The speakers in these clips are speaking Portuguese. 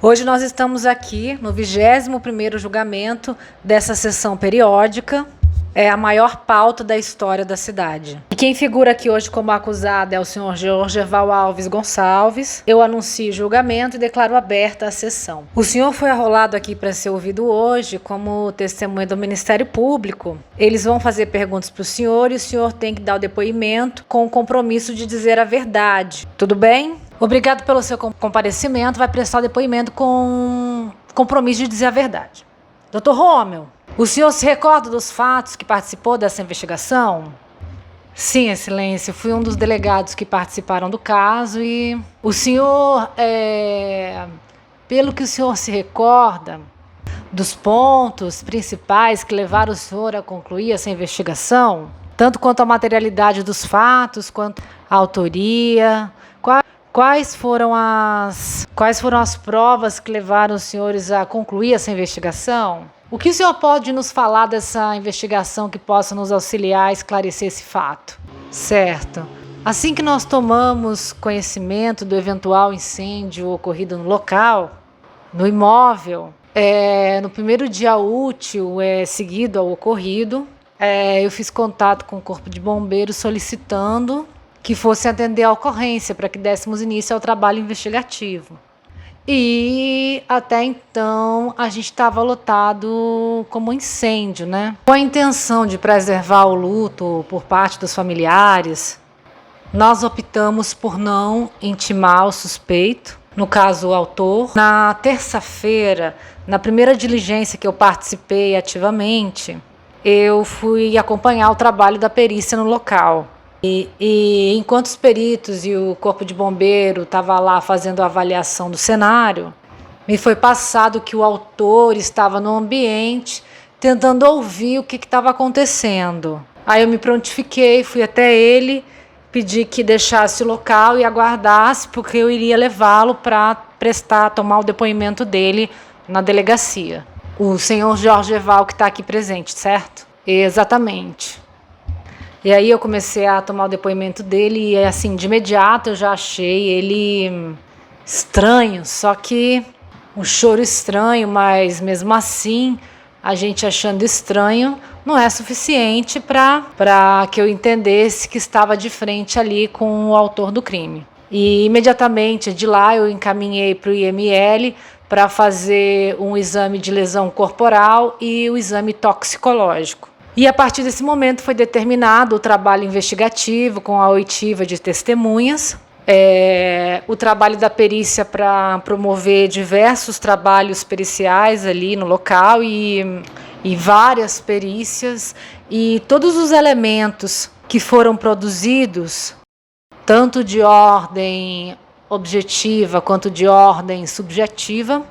Hoje nós estamos aqui no 21º julgamento dessa sessão periódica. É a maior pauta da história da cidade. E quem figura aqui hoje como acusado é o senhor Georgeval Alves Gonçalves. Eu anuncio o julgamento e declaro aberta a sessão. O senhor foi arrolado aqui para ser ouvido hoje como testemunha do Ministério Público. Eles vão fazer perguntas para o senhor e o senhor tem que dar o depoimento com o compromisso de dizer a verdade. Tudo bem? Obrigado pelo seu comparecimento. Vai prestar o depoimento com compromisso de dizer a verdade. Doutor Rômel, o senhor se recorda dos fatos que participou dessa investigação? Sim, Excelência. Fui um dos delegados que participaram do caso e o senhor, pelo que o senhor se recorda, dos pontos principais que levaram o senhor a concluir essa investigação, tanto quanto a materialidade dos fatos, quanto a autoria, quais foram as provas que levaram os senhores a concluir essa investigação? O que o senhor pode nos falar dessa investigação que possa nos auxiliar a esclarecer esse fato? Certo. Assim que nós tomamos conhecimento do eventual incêndio ocorrido no local, no imóvel, no primeiro dia útil seguido ao ocorrido, eu fiz contato com o Corpo de Bombeiros solicitando que fosse atender a ocorrência para que dessemos início ao trabalho investigativo. E até então a gente estava lotado como incêndio, né? Com a intenção de preservar o luto por parte dos familiares, nós optamos por não intimar o suspeito, no caso o autor. Na terça-feira, na primeira diligência que eu participei ativamente, eu fui acompanhar o trabalho da perícia no local. E enquanto os peritos e o corpo de bombeiro estavam lá fazendo a avaliação do cenário, me foi passado que o autor estava no ambiente tentando ouvir o que estava acontecendo. Aí eu me prontifiquei, fui até ele, pedi que deixasse o local e aguardasse, porque eu iria levá-lo para tomar o depoimento dele na delegacia. O senhor Georgeval que está aqui presente, certo? Exatamente. E aí eu comecei a tomar o depoimento dele e assim, de imediato eu já achei ele estranho, só que um choro estranho, mas mesmo assim, a gente achando estranho, não é suficiente para que eu entendesse que estava de frente ali com o autor do crime. E imediatamente de lá eu encaminhei para o IML para fazer um exame de lesão corporal e o exame toxicológico. E a partir desse momento foi determinado o trabalho investigativo com a oitiva de testemunhas, o trabalho da perícia para promover diversos trabalhos periciais ali no local e várias perícias, e todos os elementos que foram produzidos, tanto de ordem objetiva quanto de ordem subjetiva,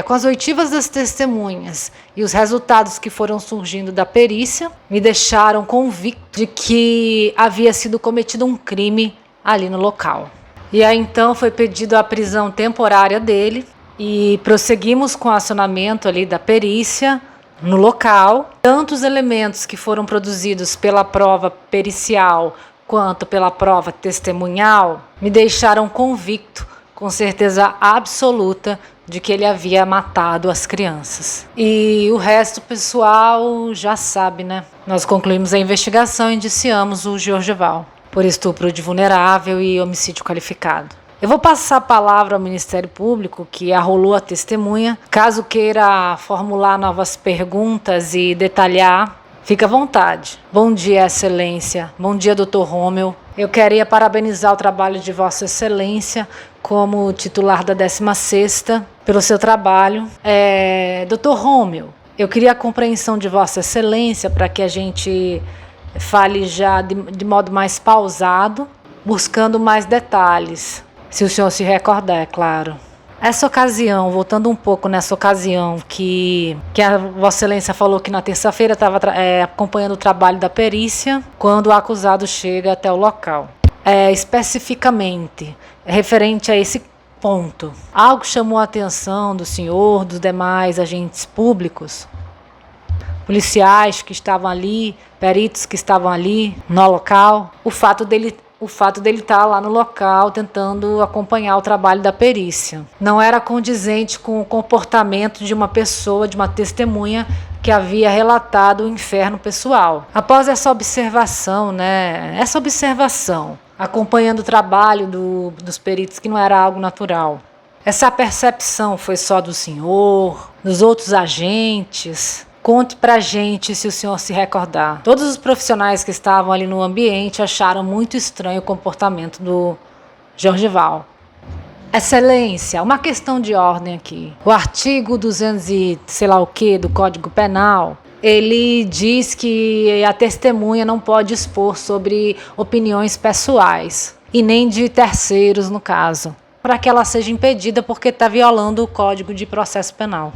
com as oitivas das testemunhas e os resultados que foram surgindo da perícia, me deixaram convicto de que havia sido cometido um crime ali no local. E aí então foi pedido a prisão temporária dele e prosseguimos com o acionamento ali da perícia no local. Tanto os elementos que foram produzidos pela prova pericial quanto pela prova testemunhal me deixaram convicto, com certeza absoluta, de que ele havia matado as crianças. E o resto, pessoal, já sabe, né? Nós concluímos a investigação e indiciamos o Georgeval por estupro de vulnerável e homicídio qualificado. Eu vou passar a palavra ao Ministério Público, que arrolou a testemunha. Caso queira formular novas perguntas e detalhar, fica à vontade. Bom dia, Excelência. Bom dia, Dr. Rômel. Eu queria parabenizar o trabalho de Vossa Excelência como titular da 16ª pelo seu trabalho. Dr. Rômel, eu queria a compreensão de Vossa Excelência para que a gente fale já de modo mais pausado, buscando mais detalhes, se o senhor se recordar, é claro. Essa ocasião, voltando um pouco nessa ocasião que a Vossa Excelência falou que na terça-feira estava acompanhando o trabalho da perícia, quando o acusado chega até o local. Especificamente, referente a esse ponto, algo chamou a atenção do senhor, dos demais agentes públicos, policiais que estavam ali, peritos que estavam ali no local, o fato dele o fato dele estar lá no local tentando acompanhar o trabalho da perícia. Não era condizente com o comportamento de uma pessoa, de uma testemunha que havia relatado o inferno pessoal. Após essa observação, acompanhando o trabalho dos peritos, que não era algo natural. Essa percepção foi só do senhor, dos outros agentes? Conte pra gente se o senhor se recordar. Todos os profissionais que estavam ali no ambiente acharam muito estranho o comportamento do Jorgival. Excelência, uma questão de ordem aqui. O artigo 200 e sei lá o que do Código Penal, ele diz que a testemunha não pode expor sobre opiniões pessoais e nem de terceiros no caso, para que ela seja impedida porque está violando o Código de Processo Penal.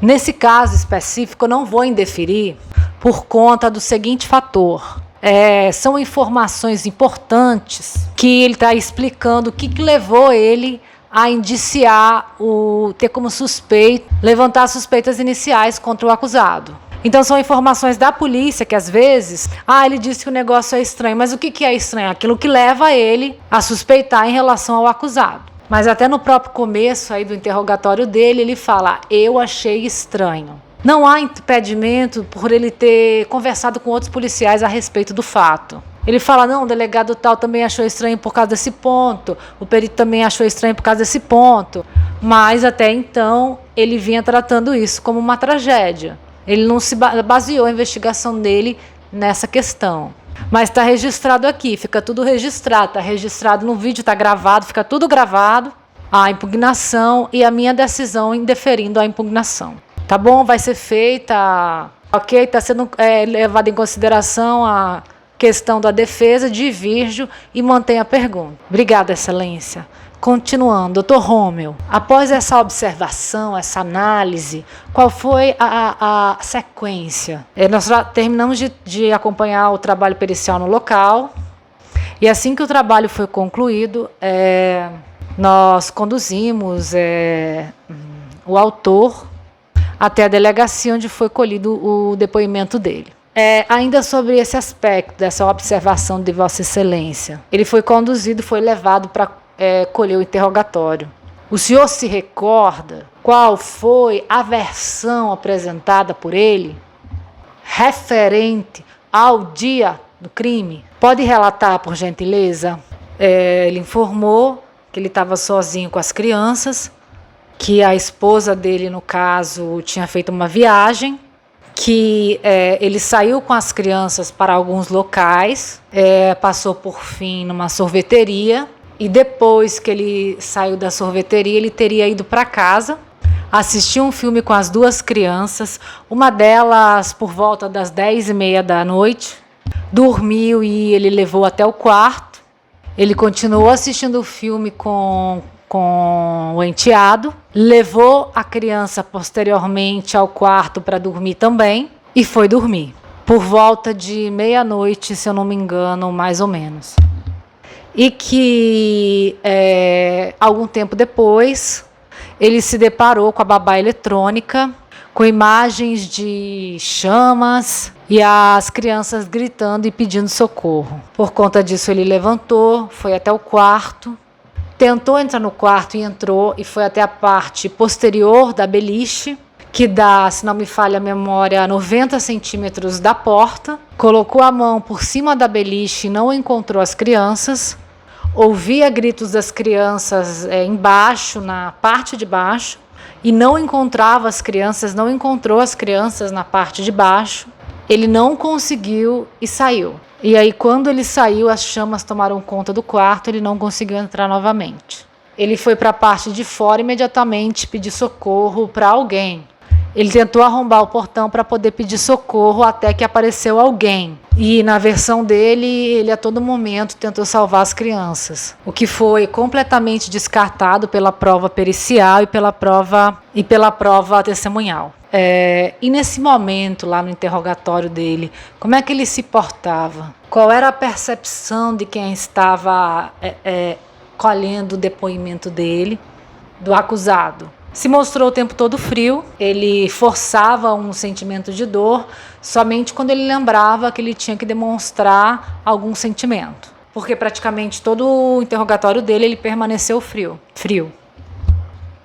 Nesse caso específico, eu não vou indeferir por conta do seguinte fator. São informações importantes que ele está explicando o que levou ele a indiciar, ter como suspeito, levantar suspeitas iniciais contra o acusado. Então são informações da polícia que às vezes, ele disse que o negócio é estranho, mas o que é estranho? Aquilo que leva ele a suspeitar em relação ao acusado. Mas até no próprio começo aí do interrogatório dele, ele fala, eu achei estranho. Não há impedimento por ele ter conversado com outros policiais a respeito do fato. Ele fala, não, o delegado tal também achou estranho por causa desse ponto, o perito também achou estranho por causa desse ponto. Mas até então, ele vinha tratando isso como uma tragédia. Ele não se baseou a investigação dele nessa questão. Mas está registrado aqui, fica tudo registrado, está registrado no vídeo, está gravado, fica tudo gravado, a impugnação e a minha decisão indeferindo a impugnação. Tá bom? Vai ser feita, ok? Está sendo levada em consideração a questão da defesa, divirjo e mantém a pergunta. Obrigada, Excelência. Continuando, doutor Rômel, após essa observação, essa análise, qual foi a sequência? Nós já terminamos de acompanhar o trabalho pericial no local e assim que o trabalho foi concluído, nós conduzimos o autor até a delegacia onde foi colhido o depoimento dele. Ainda sobre esse aspecto, dessa observação de Vossa Excelência, ele foi conduzido, foi levado para colher o interrogatório. O senhor se recorda qual foi a versão apresentada por ele referente ao dia do crime? Pode relatar, por gentileza? Ele informou que ele estava sozinho com as crianças, que a esposa dele, no caso, tinha feito uma viagem, que ele saiu com as crianças para alguns locais, passou por fim numa sorveteria, e depois que ele saiu da sorveteria, ele teria ido para casa, assistiu um filme com as duas crianças, uma delas por volta das 10h30 da noite, dormiu e ele levou até o quarto. Ele continuou assistindo o filme com o enteado, levou a criança posteriormente ao quarto para dormir também e foi dormir. Por volta de meia-noite, se eu não me engano, mais ou menos. E que algum tempo depois ele se deparou com a babá eletrônica, com imagens de chamas e as crianças gritando e pedindo socorro. Por conta disso ele levantou, foi até o quarto, tentou entrar no quarto e entrou e foi até a parte posterior da beliche, que dá, se não me falha a memória, 90 centímetros da porta, colocou a mão por cima da beliche e não encontrou as crianças. Ouvia gritos das crianças embaixo, na parte de baixo, e não encontrava as crianças, não encontrou as crianças na parte de baixo. Ele não conseguiu e saiu. E aí, quando ele saiu, as chamas tomaram conta do quarto, ele não conseguiu entrar novamente. Ele foi para a parte de fora imediatamente pedir socorro para alguém. Ele tentou arrombar o portão para poder pedir socorro até que apareceu alguém. E na versão dele, ele a todo momento tentou salvar as crianças, o que foi completamente descartado pela prova pericial e pela prova testemunhal. E nesse momento, lá no interrogatório dele, como é que ele se portava? Qual era a percepção de quem estava colhendo o depoimento dele, do acusado? Se mostrou o tempo todo frio, ele forçava um sentimento de dor somente quando ele lembrava que ele tinha que demonstrar algum sentimento. porque praticamente todo o interrogatório dele ele permaneceu frio.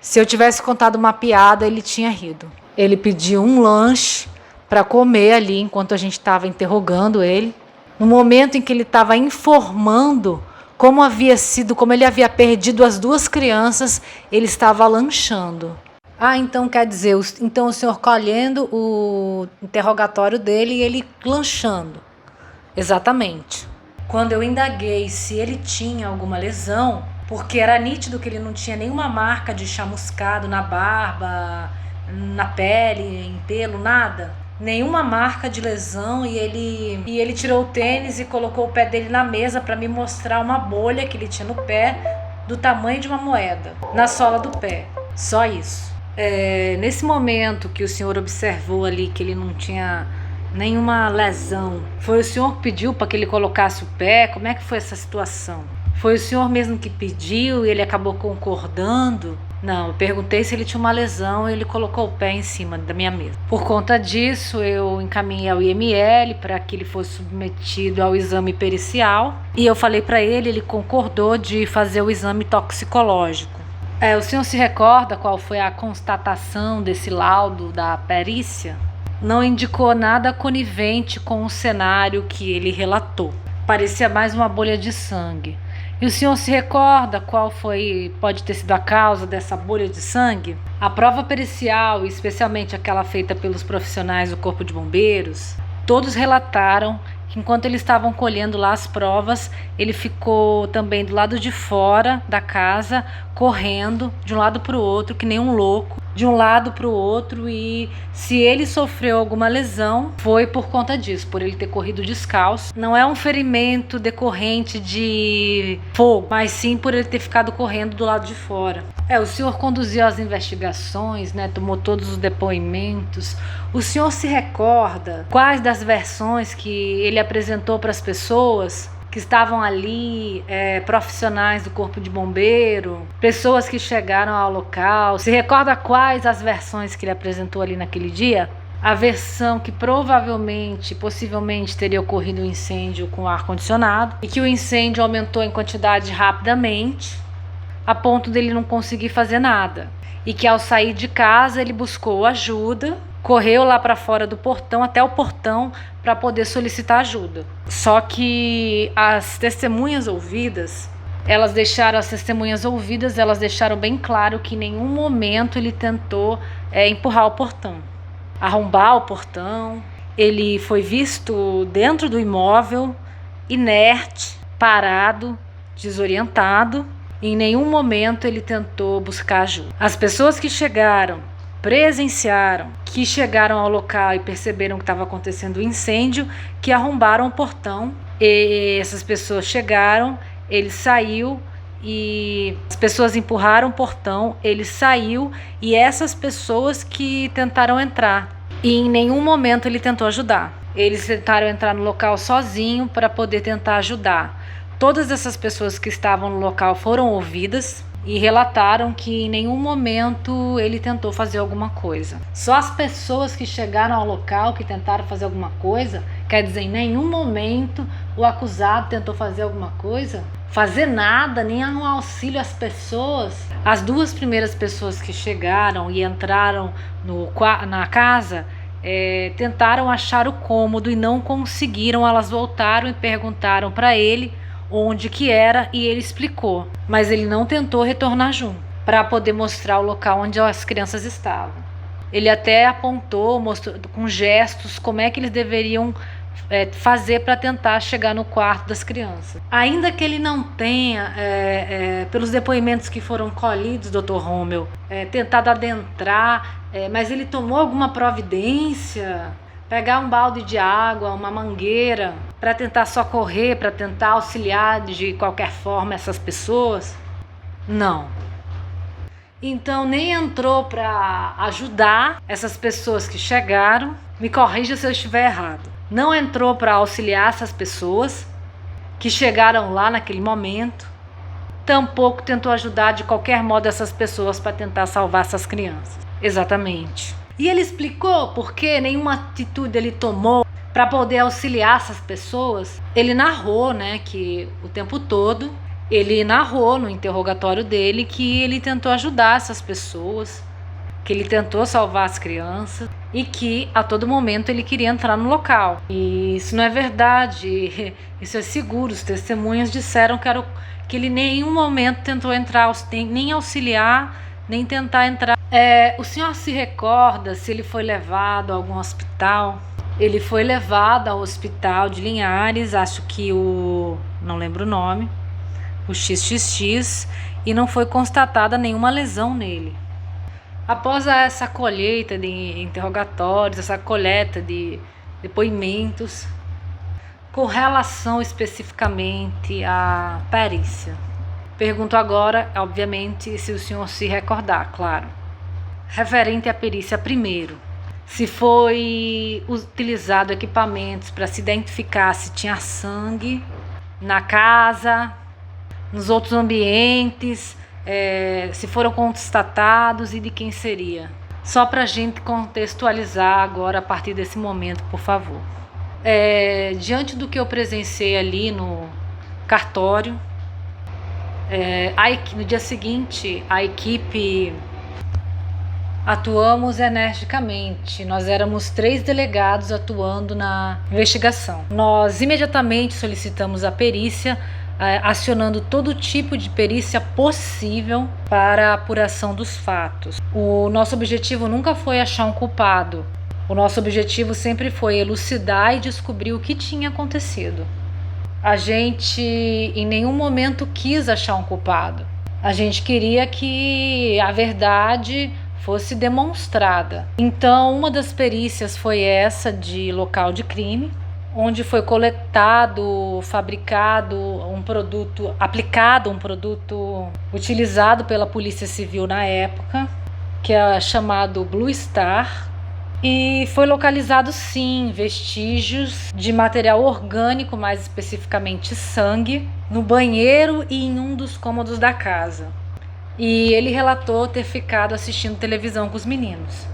Se eu tivesse contado uma piada, ele tinha rido. Ele pediu um lanche para comer ali enquanto a gente estava interrogando ele. No momento em que ele estava informando como ele havia perdido as 2 crianças, ele estava lanchando. Então quer dizer, então o senhor colhendo o interrogatório dele e ele lanchando. Exatamente. Quando eu indaguei se ele tinha alguma lesão, porque era nítido que ele não tinha nenhuma marca de chamuscado na barba, na pele, em pelo, nada. Nenhuma marca de lesão, e ele tirou o tênis e colocou o pé dele na mesa para me mostrar uma bolha que ele tinha no pé do tamanho de uma moeda, na sola do pé. Só isso. Nesse momento que o senhor observou ali que ele não tinha nenhuma lesão, foi o senhor que pediu para que ele colocasse o pé? Como é que foi essa situação? Foi o senhor mesmo que pediu e ele acabou concordando? Não, eu perguntei se ele tinha uma lesão e ele colocou o pé em cima da minha mesa. Por conta disso, eu encaminhei ao IML para que ele fosse submetido ao exame pericial. E eu falei para ele concordou de fazer o exame toxicológico. O senhor se recorda qual foi a constatação desse laudo da perícia? Não indicou nada conivente com o cenário que ele relatou. Parecia mais uma bolha de sangue. E o senhor se recorda qual pode ter sido a causa dessa bolha de sangue? A prova pericial, especialmente aquela feita pelos profissionais do Corpo de Bombeiros, todos relataram que enquanto eles estavam colhendo lá as provas, ele ficou também do lado de fora da casa, correndo de um lado para o outro, que nem um louco, de um lado para o outro, e se ele sofreu alguma lesão, foi por conta disso, por ele ter corrido descalço. Não é um ferimento decorrente de fogo, mas sim por ele ter ficado correndo do lado de fora. O senhor conduziu as investigações, né? Tomou todos os depoimentos. O senhor se recorda quais das versões que ele apresentou para as pessoas que estavam ali, profissionais do Corpo de Bombeiro, pessoas que chegaram ao local? Se recorda quais as versões que ele apresentou ali naquele dia? A versão que possivelmente teria ocorrido um incêndio com ar-condicionado e que o incêndio aumentou em quantidade rapidamente, a ponto dele não conseguir fazer nada. E que ao sair de casa ele buscou ajuda, correu lá para fora do portão, até o portão, para poder solicitar ajuda. Só que as testemunhas ouvidas, elas deixaram bem claro que em nenhum momento ele tentou empurrar o portão, arrombar o portão. Ele foi visto dentro do imóvel, inerte, parado, desorientado. Em nenhum momento ele tentou buscar ajuda. As pessoas que presenciaram, que chegaram ao local e perceberam que estava acontecendo um incêndio, que arrombaram o portão. E essas pessoas chegaram, ele saiu e as pessoas empurraram o portão, ele saiu, e essas pessoas que tentaram entrar. E em nenhum momento ele tentou ajudar. Eles tentaram entrar no local sozinho para poder tentar ajudar. Todas essas pessoas que estavam no local foram ouvidas e relataram que em nenhum momento ele tentou fazer alguma coisa. Só as pessoas que chegaram ao local, que tentaram fazer alguma coisa, quer dizer, em nenhum momento o acusado tentou fazer alguma coisa, fazer nada, nem um auxílio às pessoas. As 2 primeiras pessoas que chegaram e entraram na casa tentaram achar o cômodo e não conseguiram. Elas voltaram e perguntaram para ele onde que era e ele explicou, mas ele não tentou retornar junto para poder mostrar o local onde as crianças estavam. Ele até apontou, mostrou com gestos como é que eles deveriam fazer para tentar chegar no quarto das crianças. Ainda que ele não tenha, pelos depoimentos que foram colhidos, Dr. Rommel, tentado adentrar, mas ele tomou alguma providência, pegar um balde de água, uma mangueira, para tentar socorrer, para tentar auxiliar de qualquer forma essas pessoas? Não. Então nem entrou para ajudar essas pessoas que chegaram. Me corrija se eu estiver errado. Não entrou para auxiliar essas pessoas que chegaram lá naquele momento. Tampouco tentou ajudar de qualquer modo essas pessoas para tentar salvar essas crianças. Exatamente. E ele explicou por que nenhuma atitude ele tomou para poder auxiliar essas pessoas, ele narrou, né, que o tempo todo ele narrou no interrogatório dele que ele tentou ajudar essas pessoas, que ele tentou salvar as crianças e que a todo momento ele queria entrar no local. E isso não é verdade, isso é seguro. Os testemunhas disseram que ele em nenhum momento tentou entrar, nem auxiliar, nem tentar entrar. O senhor se recorda se ele foi levado a algum hospital? Ele foi levado ao hospital de Linhares, acho que não lembro o nome, o XXX, e não foi constatada nenhuma lesão nele. Após essa colheita de interrogatórios, essa coleta de depoimentos, com relação especificamente à perícia, pergunto agora, obviamente, se o senhor se recordar, claro, referente à perícia primeiro, se foi utilizado equipamentos para se identificar se tinha sangue na casa, nos outros ambientes, se foram constatados e de quem seria. Só para a gente contextualizar agora a partir desse momento, por favor. Diante do que eu presenciei ali no cartório, no dia seguinte a equipe atuamos energicamente. Nós éramos 3 delegados atuando na investigação. Nós imediatamente solicitamos a perícia, acionando todo tipo de perícia possível para a apuração dos fatos. O nosso objetivo nunca foi achar um culpado. O nosso objetivo sempre foi elucidar e descobrir o que tinha acontecido. A gente em nenhum momento quis achar um culpado. A gente queria que a verdade fosse demonstrada. Então, uma das perícias foi essa de local de crime, onde foi coletado, fabricado aplicado um produto utilizado pela Polícia Civil na época, que é chamado Blue Star, e foi localizado sim vestígios de material orgânico, mais especificamente sangue, no banheiro e em um dos cômodos da casa. E ele relatou ter ficado assistindo televisão com os meninos.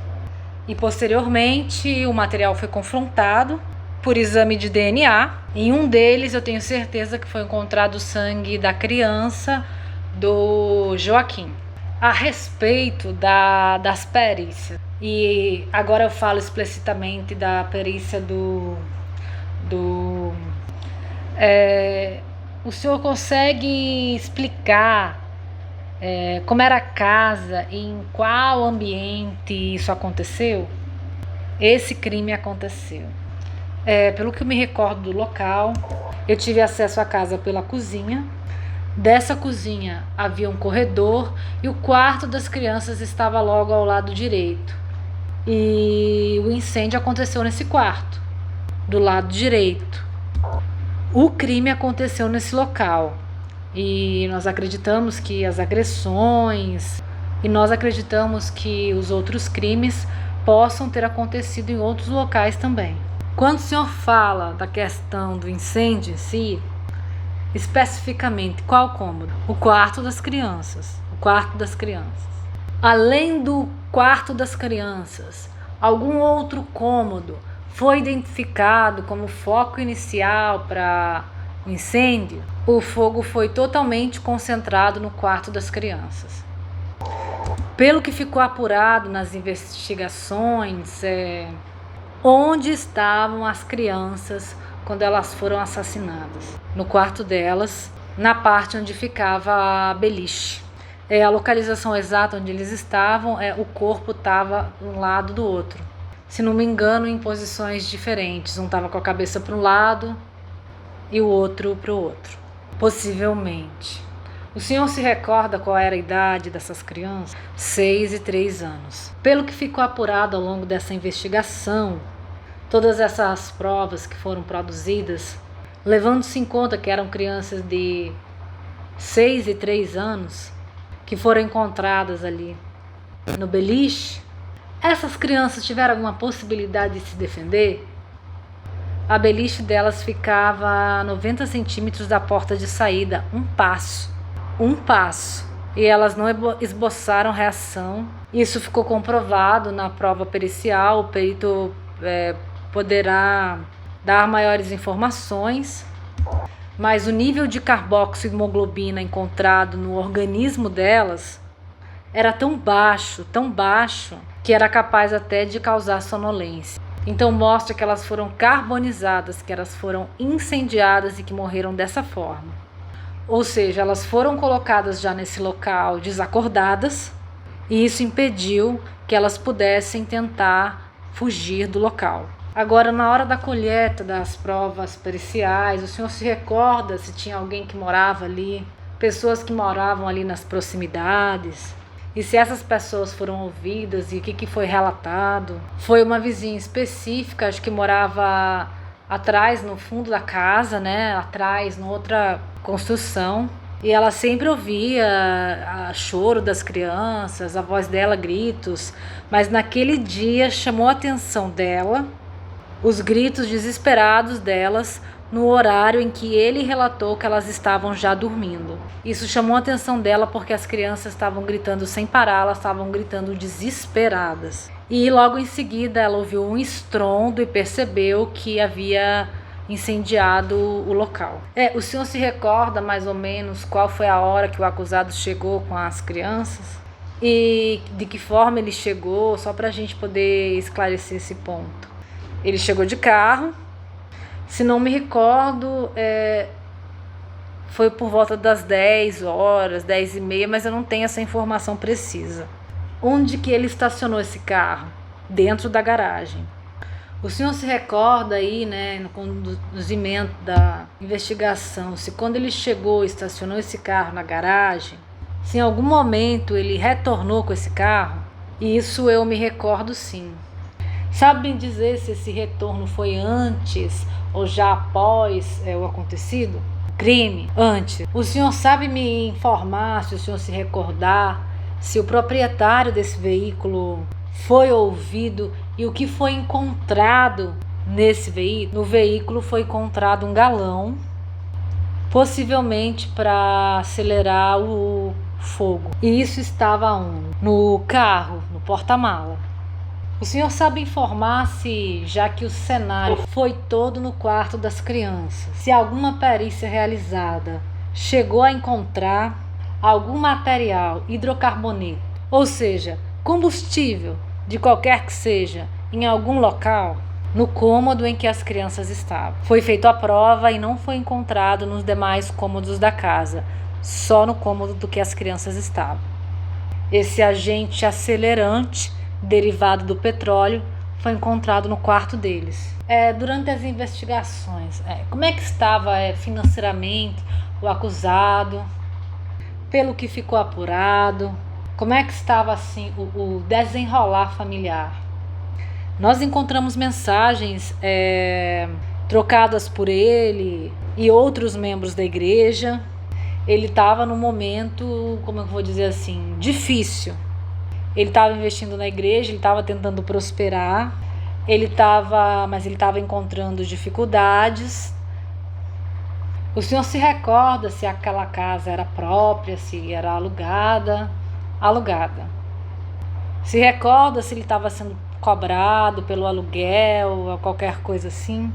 E posteriormente o material foi confrontado por exame de DNA. Em um deles eu tenho certeza que foi encontrado o sangue da criança do Joaquim. A respeito das perícias, e agora eu falo explicitamente da perícia o senhor consegue explicar como era a casa e em qual ambiente isso aconteceu? Esse crime aconteceu. Pelo que eu me recordo do local, eu tive acesso à casa pela cozinha. Dessa cozinha havia um corredor e o quarto das crianças estava logo ao lado direito. E o incêndio aconteceu nesse quarto, do lado direito. O crime aconteceu nesse local. E nós acreditamos que as agressões e nós acreditamos que os outros crimes possam ter acontecido em outros locais também. Quando o senhor fala da questão do incêndio em si, especificamente qual cômodo? O quarto das crianças. O quarto das crianças. Além do quarto das crianças, algum outro cômodo foi identificado como foco inicial para o incêndio? O fogo foi totalmente concentrado no quarto das crianças. Pelo que ficou apurado nas investigações, onde estavam as crianças quando elas foram assassinadas? No quarto delas, na parte onde ficava a beliche. A localização exata onde eles estavam, o corpo estava de um lado do outro. Se não me engano, em posições diferentes. Um estava com a cabeça para um lado e o outro para o outro. Possivelmente. O senhor se recorda qual era a idade dessas crianças? 6 e 3 anos. Pelo que ficou apurado ao longo dessa investigação, todas essas provas que foram produzidas, levando-se em conta que eram crianças de 6 e 3 anos, que foram encontradas ali no beliche, essas crianças tiveram alguma possibilidade de se defender? A beliche delas ficava a 90 centímetros da porta de saída, um passo. E elas não esboçaram reação. Isso ficou comprovado na prova pericial. O perito poderá dar maiores informações, mas o nível de carboxihemoglobina encontrado no organismo delas era tão baixo, que era capaz até de causar sonolência. Então mostra que elas foram carbonizadas, que elas foram incendiadas e que morreram dessa forma. Ou seja, elas foram colocadas já nesse local desacordadas, e isso impediu que elas pudessem tentar fugir do local. Agora, na hora da colheita das provas periciais, o senhor se recorda se tinha alguém que morava ali, pessoas que moravam ali nas proximidades? E se essas pessoas foram ouvidas e o que foi relatado? Foi uma vizinha específica, acho que morava atrás, no fundo da casa, né? Atrás, em outra construção. E ela sempre ouvia choro das crianças, a voz dela, gritos. Mas naquele dia chamou a atenção dela os gritos desesperados delas no horário em que ele relatou que elas estavam já dormindo. Isso chamou a atenção dela porque as crianças estavam gritando sem parar, elas estavam gritando desesperadas. E logo em seguida ela ouviu um estrondo e percebeu que havia incendiado o local. O senhor se recorda mais ou menos qual foi a hora que o acusado chegou com as crianças? E de que forma ele chegou, só para a gente poder esclarecer esse ponto. Ele chegou de carro. Se não me recordo, foi por volta das 10 horas, 10h30, mas eu não tenho essa informação precisa. Onde que ele estacionou esse carro? Dentro da garagem. O senhor se recorda aí, né, no conduzimento da investigação, se quando ele chegou e estacionou esse carro na garagem, se em algum momento ele retornou com esse carro? Isso eu me recordo sim. Sabe me dizer se esse retorno foi antes ou já após o acontecido? Crime? Antes. O senhor sabe me informar, se o senhor se recordar, se o proprietário desse veículo foi ouvido e o que foi encontrado nesse veículo? No veículo foi encontrado um galão, possivelmente para acelerar o fogo. E isso estava onde? No carro, no porta-mala. O senhor sabe informar se, já que o cenário foi todo no quarto das crianças, se alguma perícia realizada chegou a encontrar algum material hidrocarboneto, ou seja, combustível de qualquer que seja, em algum local, no cômodo em que as crianças estavam? Foi feita a prova e não foi encontrado nos demais cômodos da casa, só no cômodo do que as crianças estavam. Esse agente acelerante derivado do petróleo foi encontrado no quarto deles. Durante as investigações, como é que estava financeiramente o acusado? Pelo que ficou apurado, como é que estava assim o desenrolar familiar? Nós encontramos mensagens trocadas por ele e outros membros da igreja. Ele estava num momento, como eu vou dizer assim, difícil. Ele estava investindo na igreja, ele estava tentando prosperar, mas ele estava encontrando dificuldades. O senhor se recorda se aquela casa era própria, se era alugada? Alugada. Se recorda se ele estava sendo cobrado pelo aluguel ou qualquer coisa assim?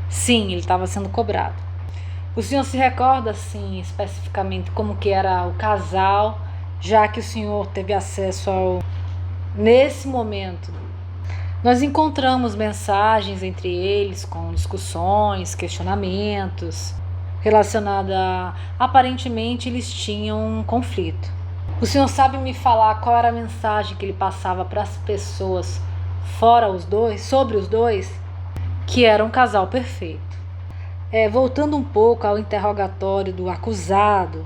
Sim, ele estava sendo cobrado. O senhor se recorda, assim, especificamente como que era o casal, já que o senhor teve acesso ao... Nesse momento, nós encontramos mensagens entre eles com discussões, questionamentos, relacionados a... Aparentemente, eles tinham um conflito. O senhor sabe me falar qual era a mensagem que ele passava para as pessoas fora os dois, sobre os dois? Que era um casal perfeito. Voltando um pouco ao interrogatório do acusado,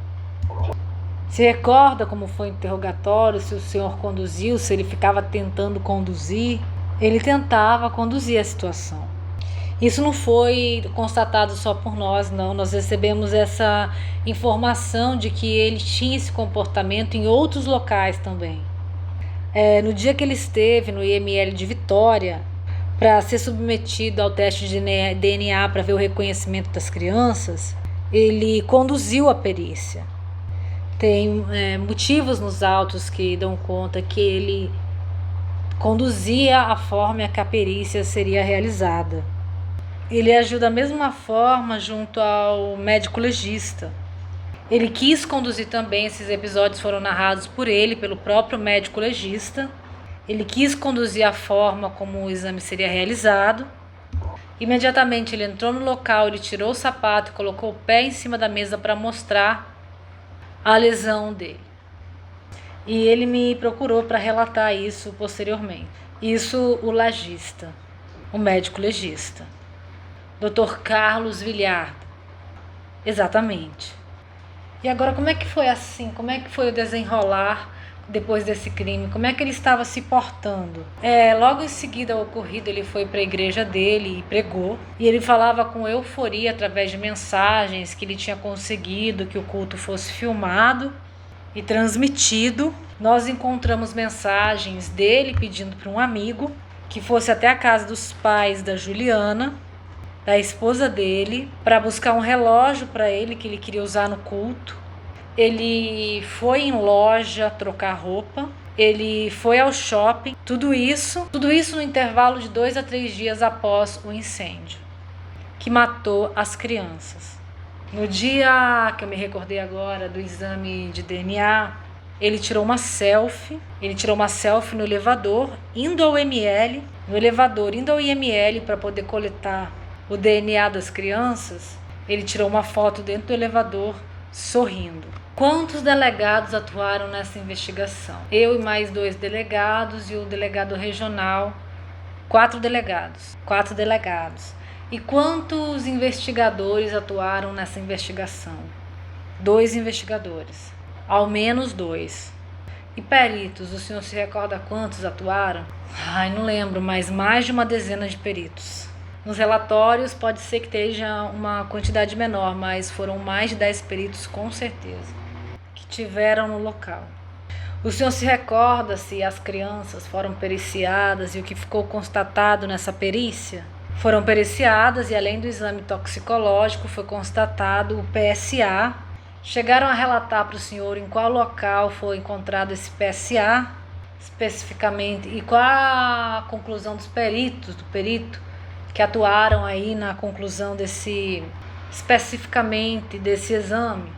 se recorda como foi o interrogatório, se o senhor conduziu, se ele ficava tentando conduzir? Ele tentava conduzir a situação. Isso não foi constatado só por nós, não. Nós recebemos essa informação de que ele tinha esse comportamento em outros locais também. No dia que ele esteve no IML de Vitória, para ser submetido ao teste de DNA para ver o reconhecimento das crianças, ele conduziu a perícia. Tem motivos nos autos que dão conta que ele conduzia a forma que a perícia seria realizada. Ele agiu da mesma forma junto ao médico legista. Ele quis conduzir também, esses episódios foram narrados por ele, pelo próprio médico legista. Ele quis conduzir a forma como o exame seria realizado. Imediatamente ele entrou no local, ele tirou o sapato e colocou o pé em cima da mesa para mostrar a lesão dele. E ele me procurou para relatar isso posteriormente. Isso o legista, o médico legista. Dr. Carlos Villardo. Exatamente. E agora, como é que foi assim? Como é que foi o desenrolar depois desse crime? Como é que ele estava se portando? Logo em seguida ao ocorrido, ele foi para a igreja dele e pregou. E ele falava com euforia através de mensagens que ele tinha conseguido que o culto fosse filmado e transmitido. Nós encontramos mensagens dele pedindo para um amigo que fosse até a casa dos pais da Juliana, da esposa dele, para buscar um relógio para ele que ele queria usar no culto. Ele foi em loja trocar roupa, ele foi ao shopping, tudo isso no intervalo de 2 a 3 dias após o incêndio que matou as crianças. No dia que eu me recordei agora do exame de DNA, ele tirou uma selfie no elevador, indo ao IML para poder coletar o DNA das crianças. Ele tirou uma foto dentro do elevador, sorrindo. Quantos delegados atuaram nessa investigação? Eu e mais 2 delegados e o delegado regional, 4 delegados. E quantos investigadores atuaram nessa investigação? 2 investigadores, ao menos 2. E peritos, o senhor se recorda quantos atuaram? Não lembro, mas mais de uma dezena de peritos. Nos relatórios pode ser que esteja uma quantidade menor, mas foram mais de 10 peritos com certeza que tiveram no local. O senhor se recorda se as crianças foram periciadas e o que ficou constatado nessa perícia? Foram periciadas e além do exame toxicológico foi constatado o PSA. Chegaram a relatar para o senhor em qual local foi encontrado esse PSA especificamente e qual a conclusão dos peritos, do perito que atuaram aí na conclusão especificamente desse exame.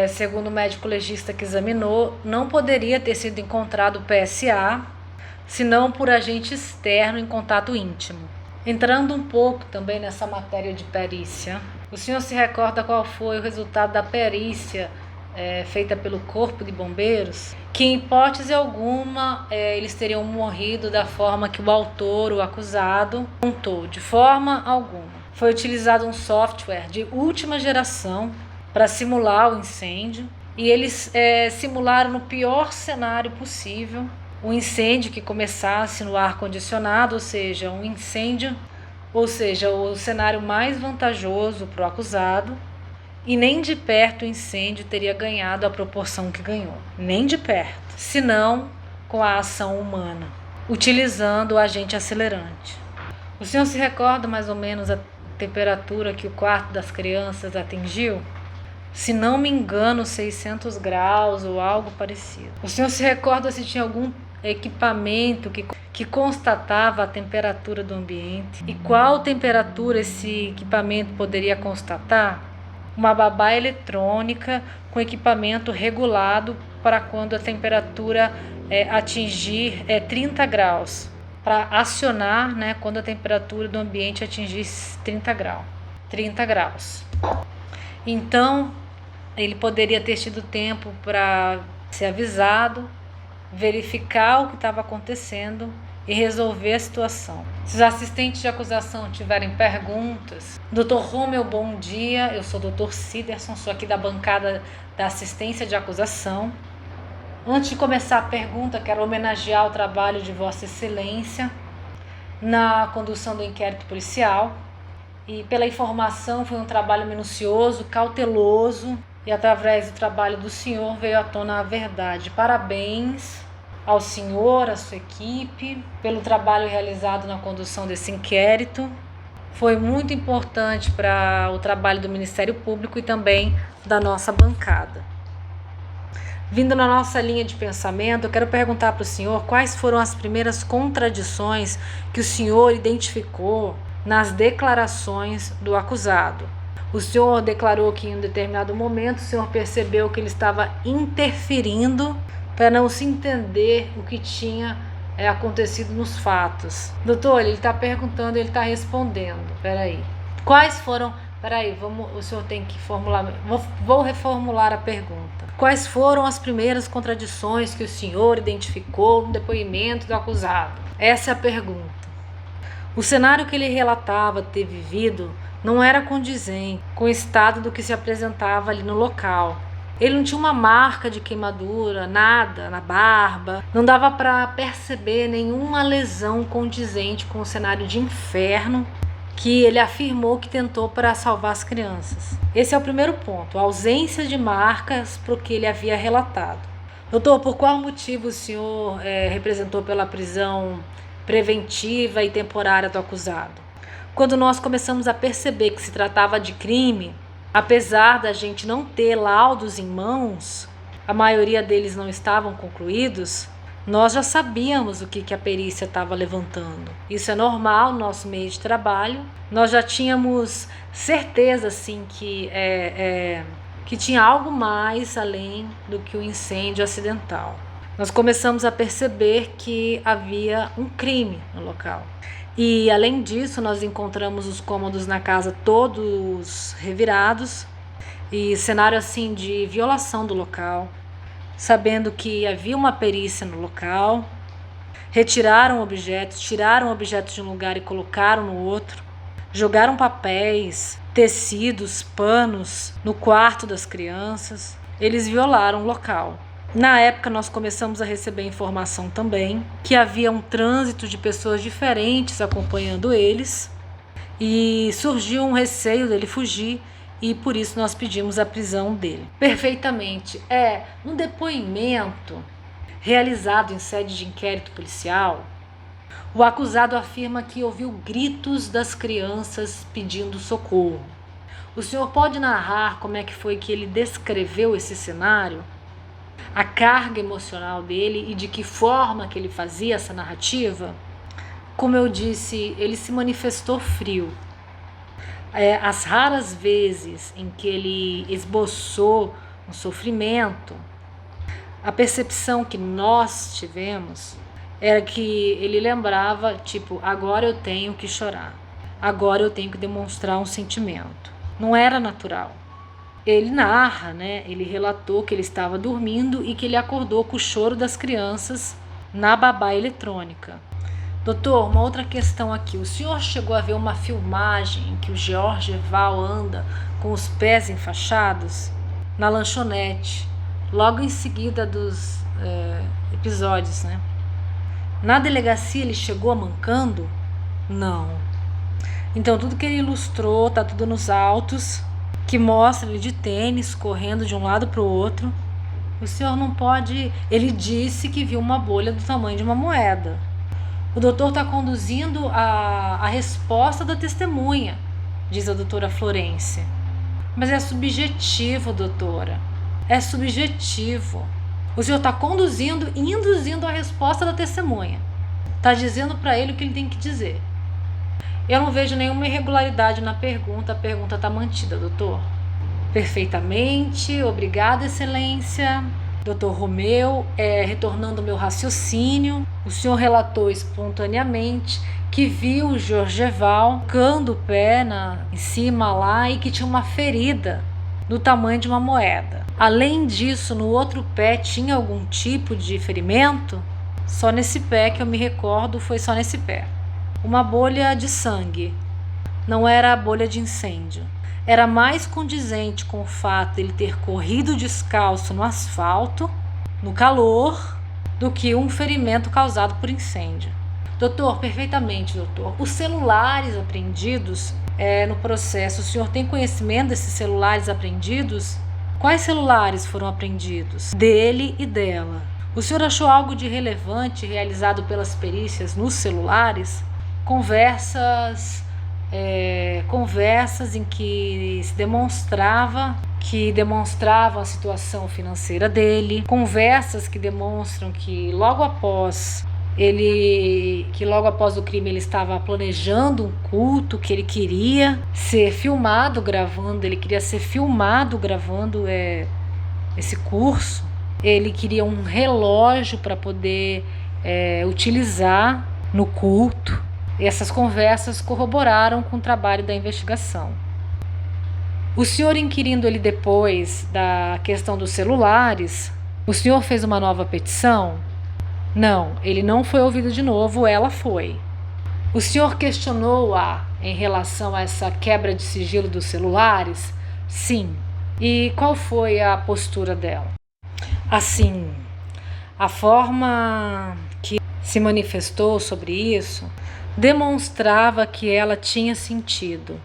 Segundo o médico legista que examinou, não poderia ter sido encontrado o PSA, senão por agente externo em contato íntimo. Entrando um pouco também nessa matéria de perícia, o senhor se recorda qual foi o resultado da perícia feita pelo Corpo de Bombeiros? Que em hipótese alguma eles teriam morrido da forma que o autor, o acusado, contou. De forma alguma. Foi utilizado um software de última geração para simular o incêndio e eles simularam no pior cenário possível um incêndio que começasse no ar-condicionado, ou seja, o cenário mais vantajoso para o acusado. E nem de perto o incêndio teria ganhado a proporção que ganhou. Nem de perto. Senão com a ação humana, utilizando o agente acelerante. O senhor se recorda mais ou menos a temperatura que o quarto das crianças atingiu? Se não me engano, 600 graus ou algo parecido. O senhor se recorda se tinha algum equipamento que constatava a temperatura do ambiente? E qual temperatura esse equipamento poderia constatar? Uma babá eletrônica com equipamento regulado para quando a temperatura atingir 30 graus, para acionar quando a temperatura do ambiente atingir 30 graus. Então, ele poderia ter tido tempo para ser avisado, verificar o que estava acontecendo e resolver a situação. Se os assistentes de acusação tiverem perguntas, Dr. Romeu, bom dia, eu sou o Dr. Ciderson, sou aqui da bancada da assistência de acusação. Antes de começar a pergunta, quero homenagear o trabalho de Vossa Excelência na condução do inquérito policial. E pela informação, foi um trabalho minucioso, cauteloso, e através do trabalho do senhor veio à tona a verdade. Parabéns ao senhor, à sua equipe, pelo trabalho realizado na condução desse inquérito. Foi muito importante para o trabalho do Ministério Público e também da nossa bancada. Vindo na nossa linha de pensamento, eu quero perguntar para o senhor quais foram as primeiras contradições que o senhor identificou nas declarações do acusado. O senhor declarou que em um determinado momento o senhor percebeu que ele estava interferindo para não se entender o que tinha acontecido nos fatos. Doutor, ele está perguntando, ele está respondendo. Peraí. Quais foram... Peraí, o senhor tem que formular... Vou reformular a pergunta. Quais foram as primeiras contradições que o senhor identificou no depoimento do acusado? Essa é a pergunta. O cenário que ele relatava ter vivido não era condizente com o estado do que se apresentava ali no local. Ele não tinha uma marca de queimadura, nada na barba, não dava para perceber nenhuma lesão condizente com o cenário de inferno que ele afirmou que tentou para salvar as crianças. Esse é o primeiro ponto, a ausência de marcas para o que ele havia relatado. Doutor, por qual motivo o senhor representou pela prisão preventiva e temporária do acusado? Quando nós começamos a perceber que se tratava de crime, apesar da gente não ter laudos em mãos, a maioria deles não estavam concluídos, nós já sabíamos o que a perícia estava levantando. Isso é normal no nosso meio de trabalho. Nós já tínhamos certeza assim, que tinha algo mais além do que o incêndio acidental. Nós começamos a perceber que havia um crime no local. E, além disso, nós encontramos os cômodos na casa todos revirados e cenário assim de violação do local, sabendo que havia uma perícia no local, retiraram objetos, tiraram objetos de um lugar e colocaram no outro, jogaram papéis, tecidos, panos no quarto das crianças. Eles violaram o local. Na época, nós começamos a receber informação também que havia um trânsito de pessoas diferentes acompanhando eles e surgiu um receio dele fugir e por isso nós pedimos a prisão dele. Perfeitamente. No depoimento realizado em sede de inquérito policial, o acusado afirma que ouviu gritos das crianças pedindo socorro. O senhor pode narrar como é que foi que ele descreveu esse cenário? A carga emocional dele e de que forma que ele fazia essa narrativa? Como eu disse, ele se manifestou frio. As raras vezes em que ele esboçou um sofrimento, a percepção que nós tivemos era que ele lembrava, tipo, agora eu tenho que chorar, agora eu tenho que demonstrar um sentimento. Não era natural. Ele narra, ele relatou que ele estava dormindo e que ele acordou com o choro das crianças na babá eletrônica. Doutor, uma outra questão aqui. O senhor chegou a ver uma filmagem em que o Jorgeval anda com os pés enfaixados na lanchonete, logo em seguida dos episódios, Na delegacia ele chegou mancando? Não. Então tudo que ele ilustrou tá tudo nos autos, que mostra ele de tênis, correndo de um lado para o outro. O senhor não pode... Ele disse que viu uma bolha do tamanho de uma moeda. O doutor está conduzindo a resposta da testemunha, diz a doutora Florência. Mas é subjetivo, doutora. É subjetivo. O senhor está conduzindo e induzindo a resposta da testemunha. Está dizendo para ele o que ele tem que dizer. Eu não vejo nenhuma irregularidade na pergunta. A pergunta está mantida, doutor. Perfeitamente. Obrigada, excelência. Doutor Romeu, retornando ao meu raciocínio, o senhor relatou espontaneamente que viu o Jorgeval colocando o pé em cima lá e que tinha uma ferida do tamanho de uma moeda. Além disso, no outro pé tinha algum tipo de ferimento? Só nesse pé que eu me recordo, foi só nesse pé. Uma bolha de sangue, não era a bolha de incêndio. Era mais condizente com o fato de ele ter corrido descalço no asfalto, no calor, do que um ferimento causado por incêndio. Doutor, perfeitamente, doutor. Os celulares apreendidos no processo, o senhor tem conhecimento desses celulares apreendidos? Quais celulares foram apreendidos? Dele e dela. O senhor achou algo de relevante realizado pelas perícias nos celulares? Conversas em que se demonstravam a situação financeira dele, conversas que demonstram que logo após que logo após o crime ele estava planejando um culto, que ele queria ser filmado gravando, esse curso. Ele queria um relógio para poder utilizar no culto. E essas conversas corroboraram com o trabalho da investigação. O senhor inquirindo ele depois da questão dos celulares, o senhor fez uma nova petição? Não, ele não foi ouvido de novo, ela foi. O senhor questionou-a em relação a essa quebra de sigilo dos celulares? Sim. E qual foi a postura dela? Assim, a forma que se manifestou sobre isso demonstrava que ela tinha sentido.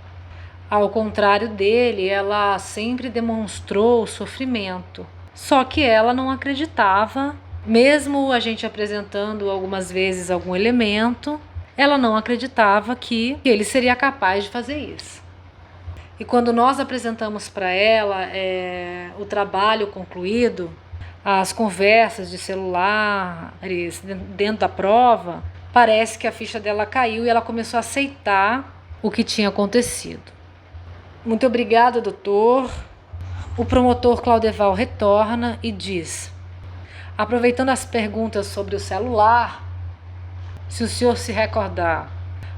Ao contrário dele, ela sempre demonstrou sofrimento. Só que ela não acreditava, mesmo a gente apresentando algumas vezes algum elemento, ela não acreditava que ele seria capaz de fazer isso. E quando nós apresentamos para ela o trabalho concluído, as conversas de celulares dentro da prova, parece que a ficha dela caiu e ela começou a aceitar o que tinha acontecido. Muito obrigada, doutor. O promotor Claudeval retorna e diz: aproveitando as perguntas sobre o celular, se o senhor se recordar,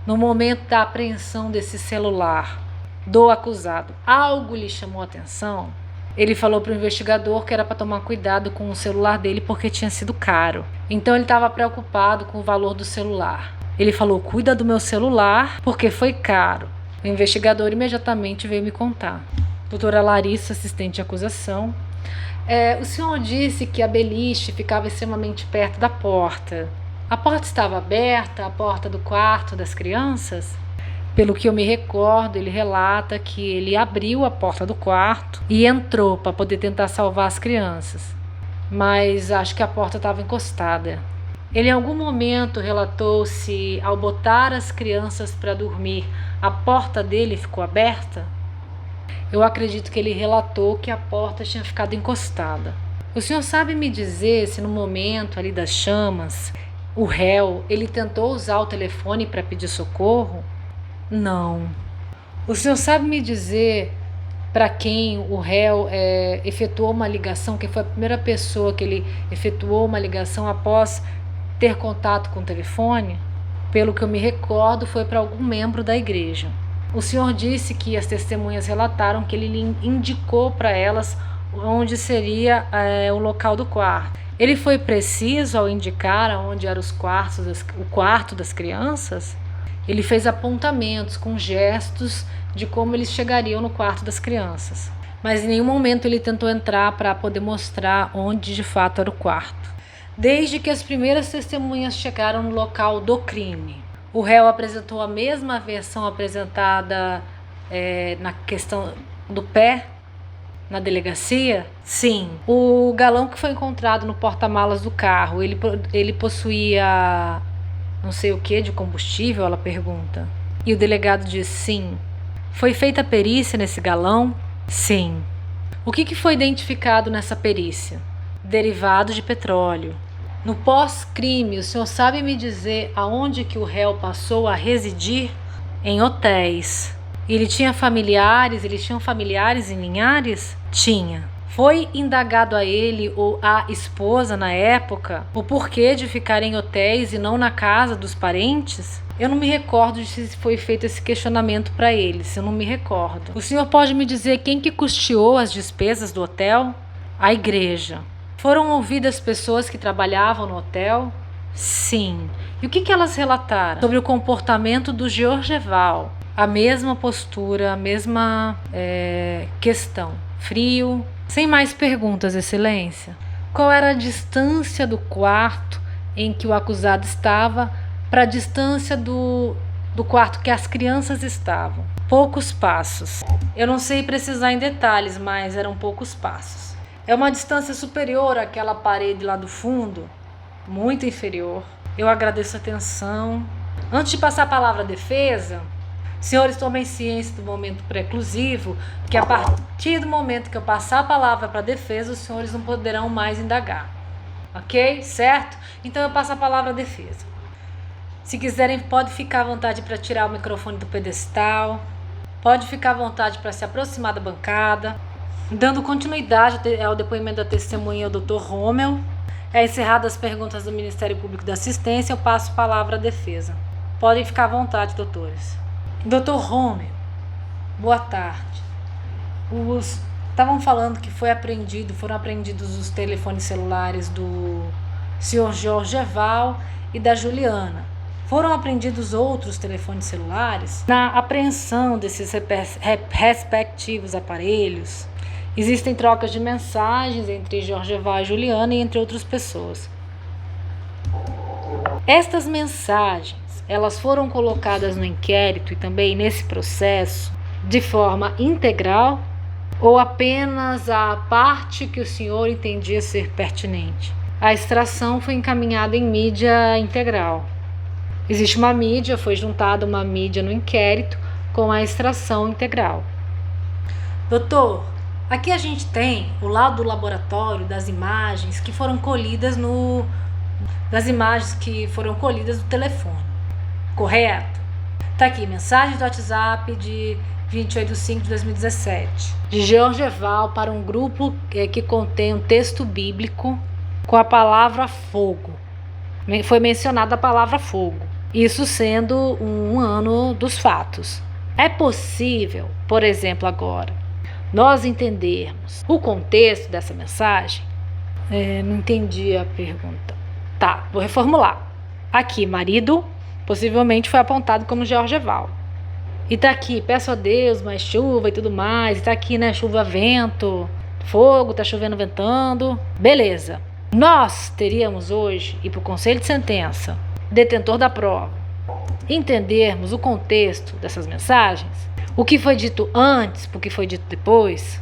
no momento da apreensão desse celular do acusado, algo lhe chamou a atenção? Ele falou para o investigador que era para tomar cuidado com o celular dele porque tinha sido caro. Então ele estava preocupado com o valor do celular. Ele falou: cuida do meu celular porque foi caro. O investigador imediatamente veio me contar. Doutora Larissa, assistente de acusação. O senhor disse que a beliche ficava extremamente perto da porta. A porta estava aberta, a porta do quarto das crianças? Pelo que eu me recordo, ele relata que ele abriu a porta do quarto e entrou para poder tentar salvar as crianças. Mas acho que a porta estava encostada. Ele em algum momento relatou se, ao botar as crianças para dormir, a porta dele ficou aberta? Eu acredito que ele relatou que a porta tinha ficado encostada. O senhor sabe me dizer se no momento ali das chamas, o réu, ele tentou usar o telefone para pedir socorro? Não. O senhor sabe me dizer para quem o réu efetuou uma ligação, quem foi a primeira pessoa que ele efetuou uma ligação após ter contato com o telefone? Pelo que eu me recordo, foi para algum membro da igreja. O senhor disse que as testemunhas relataram que ele indicou para elas onde seria o local do quarto. Ele foi preciso ao indicar onde eram o quarto das crianças? Ele fez apontamentos com gestos de como eles chegariam no quarto das crianças. Mas em nenhum momento ele tentou entrar para poder mostrar onde de fato era o quarto. Desde que as primeiras testemunhas chegaram no local do crime, o réu apresentou a mesma versão apresentada na questão do pé na delegacia? Sim. O galão que foi encontrado no porta-malas do carro, ele possuía não sei o que de combustível? Ela pergunta. E o delegado diz sim. Foi feita a perícia nesse galão? Sim. O que foi identificado nessa perícia? Derivado de petróleo. No pós-crime, o senhor sabe me dizer aonde que o réu passou a residir? Em hotéis. Eles tinham familiares em Linhares? Tinha. Foi indagado a ele ou à esposa na época o porquê de ficar em hotéis e não na casa dos parentes? Eu não me recordo de se foi feito esse questionamento para eles, eu não me recordo. O senhor pode me dizer quem que custeou as despesas do hotel? A igreja. Foram ouvidas pessoas que trabalhavam no hotel? Sim. E o que elas relataram? Sobre o comportamento do Georgeval. A mesma postura, a mesma questão. Frio. Sem mais perguntas, Excelência. Qual era a distância do quarto em que o acusado estava para a distância do quarto que as crianças estavam? Poucos passos. Eu não sei precisar em detalhes, mas eram poucos passos. É uma distância superior àquela parede lá do fundo? Muito inferior. Eu agradeço a atenção. Antes de passar a palavra à defesa, senhores, tomem ciência do momento preclusivo, que a partir do momento que eu passar a palavra para a defesa, os senhores não poderão mais indagar. Ok? Certo? Então eu passo a palavra à defesa. Se quiserem, pode ficar à vontade para tirar o microfone do pedestal. Pode ficar à vontade para se aproximar da bancada. Dando continuidade ao depoimento da testemunha, o Dr. Rommel. Encerradas as perguntas do Ministério Público da Assistência, eu passo a palavra à defesa. Podem ficar à vontade, doutores. Dr. Rommel, boa tarde. Estavam falando que foram apreendidos os telefones celulares do senhor Jorgeval e da Juliana. Foram apreendidos outros telefones celulares? Na apreensão desses respectivos aparelhos, existem trocas de mensagens entre Jorgeval e Juliana e entre outras pessoas. Estas mensagens, elas foram colocadas no inquérito e também nesse processo de forma integral ou apenas a parte que o senhor entendia ser pertinente? A extração foi encaminhada em mídia integral. Existe uma mídia, foi juntada uma mídia no inquérito com a extração integral. Doutor, aqui a gente tem o laudo do laboratório das imagens que foram colhidas do telefone, correto? Tá aqui, mensagem do WhatsApp de 28/5 de 2017, de Jorgeval para um grupo que contém um texto bíblico com a palavra fogo. Foi mencionada a palavra fogo, isso sendo um ano dos fatos. É possível, por exemplo, agora, nós entendermos o contexto dessa mensagem? Não entendi a pergunta. Tá, vou reformular. Aqui, marido possivelmente foi apontado como Jorgeval. E tá aqui, peço a Deus mais chuva e tudo mais. E tá aqui, né, chuva, vento, fogo, tá chovendo, ventando. Beleza. Nós teríamos hoje, ir para o Conselho de Sentença, detentor da prova, entendermos o contexto dessas mensagens, o que foi dito antes, o que foi dito depois.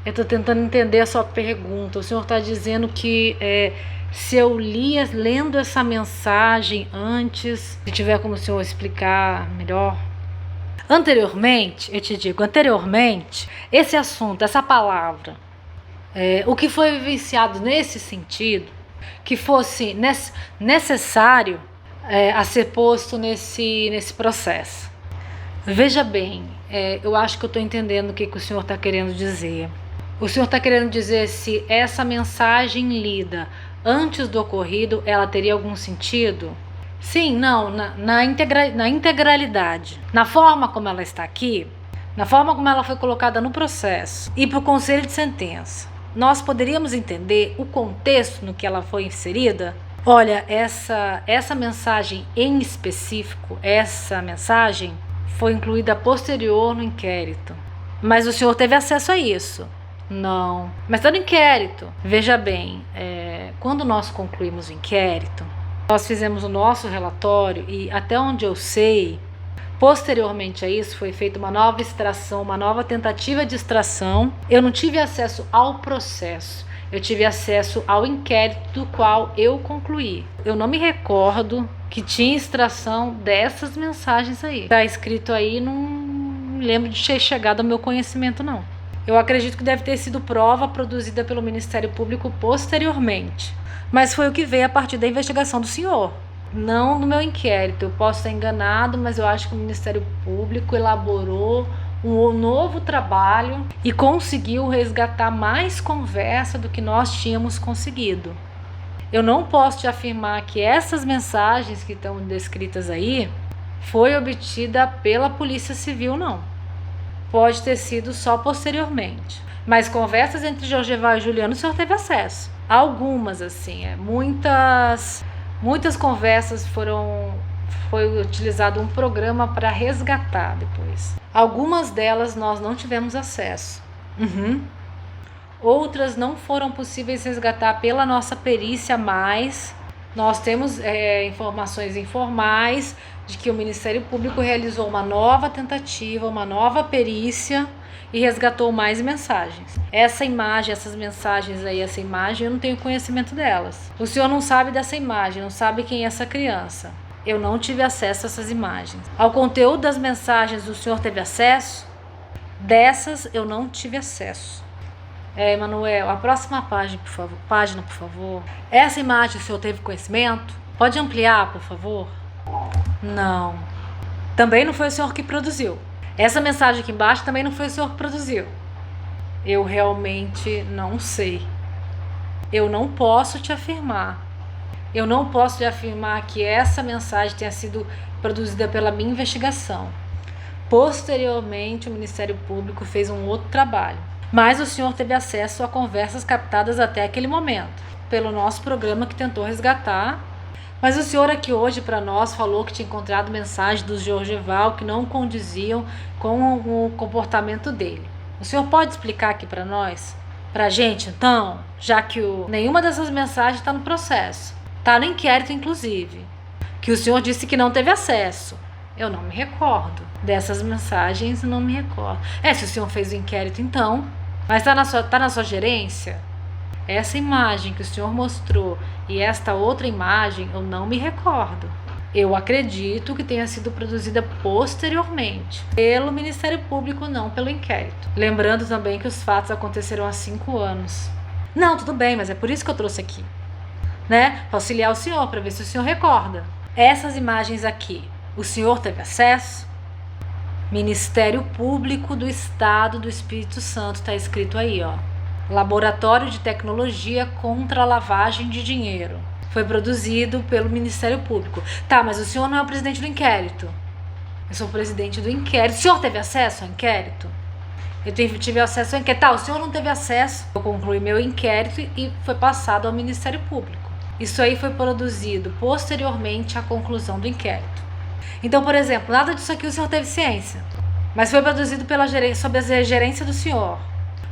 Eu estou tentando entender a sua pergunta. O senhor está dizendo que se eu lendo essa mensagem antes, se tiver como o senhor explicar melhor. Anteriormente, eu te digo, esse assunto, essa palavra, o que foi vivenciado nesse sentido, que fosse necessário a ser posto nesse processo. Veja bem, eu acho que eu estou entendendo o que o senhor está querendo dizer. O senhor está querendo dizer se essa mensagem lida antes do ocorrido, ela teria algum sentido? Sim, não, na integralidade. Na forma como ela está aqui, na forma como ela foi colocada no processo e para o Conselho de Sentença, nós poderíamos entender o contexto no que ela foi inserida? Olha, essa mensagem em específico, essa mensagem foi incluída posterior no inquérito. Mas o senhor teve acesso a isso? Não. Mas está no inquérito. Veja bem, quando nós concluímos o inquérito, nós fizemos o nosso relatório e, até onde eu sei, posteriormente a isso foi feita uma nova extração, uma nova tentativa de extração. Eu não tive acesso ao processo, eu tive acesso ao inquérito do qual eu concluí. Eu não me recordo que tinha extração dessas mensagens aí. Está escrito aí, não lembro de ter chegado ao meu conhecimento, não. Eu acredito que deve ter sido prova produzida pelo Ministério Público posteriormente. Mas foi o que veio a partir da investigação do senhor, não no meu inquérito. Eu posso estar enganado, mas eu acho que o Ministério Público elaborou um novo trabalho e conseguiu resgatar mais conversa do que nós tínhamos conseguido. Eu não posso te afirmar que essas mensagens que estão descritas aí foi obtida pela Polícia Civil, não. Pode ter sido só posteriormente. Mas conversas entre Jorgeval e Juliana o senhor teve acesso. Algumas, assim, muitas conversas foi utilizado um programa para resgatar depois. Algumas delas nós não tivemos acesso. Outras não foram possíveis resgatar pela nossa perícia, mas nós temos informações informais de que o Ministério Público realizou uma nova tentativa, uma nova perícia e resgatou mais mensagens. Essa imagem, essas mensagens aí, essa imagem, eu não tenho conhecimento delas. O senhor não sabe dessa imagem, não sabe quem é essa criança. Eu não tive acesso a essas imagens. Ao conteúdo das mensagens, o senhor teve acesso? Dessas, eu não tive acesso. Emanuel, a próxima página, por favor. Essa imagem o senhor teve conhecimento? Pode ampliar, por favor? Não. Também não foi o senhor que produziu. Essa mensagem aqui embaixo também não foi o senhor que produziu. Eu realmente não sei. Eu não posso te afirmar. Eu não posso te afirmar que essa mensagem tenha sido produzida pela minha investigação. Posteriormente, o Ministério Público fez um outro trabalho. Mas o senhor teve acesso a conversas captadas até aquele momento, pelo nosso programa que tentou resgatar. Mas o senhor aqui hoje para nós falou que tinha encontrado mensagens do Jorgeval que não condiziam com o comportamento dele. O senhor pode explicar aqui para nós? Pra gente, então, já que nenhuma dessas mensagens está no processo. Está no inquérito, inclusive. Que o senhor disse que não teve acesso. Eu não me recordo dessas mensagens, não me recordo. Se o senhor fez o inquérito, então. Mas tá na sua gerência? Essa imagem que o senhor mostrou e esta outra imagem, eu não me recordo. Eu acredito que tenha sido produzida posteriormente pelo Ministério Público, não pelo inquérito. Lembrando também que os fatos aconteceram há 5 anos. Não, tudo bem, mas é por isso que eu trouxe aqui, né? Para auxiliar o senhor, para ver se o senhor recorda. Essas imagens aqui, o senhor teve acesso? Ministério Público do Estado do Espírito Santo, está escrito aí, ó. Laboratório de Tecnologia contra a Lavagem de Dinheiro. Foi produzido pelo Ministério Público. Tá, mas o senhor não é o presidente do inquérito. Eu sou o presidente do inquérito. O senhor teve acesso ao inquérito? Eu tive acesso ao inquérito. Tá, o senhor não teve acesso. Eu concluí meu inquérito e foi passado ao Ministério Público. Isso aí foi produzido posteriormente à conclusão do inquérito. Então, por exemplo, nada disso aqui o senhor teve ciência, mas foi produzido sob a gerência do senhor.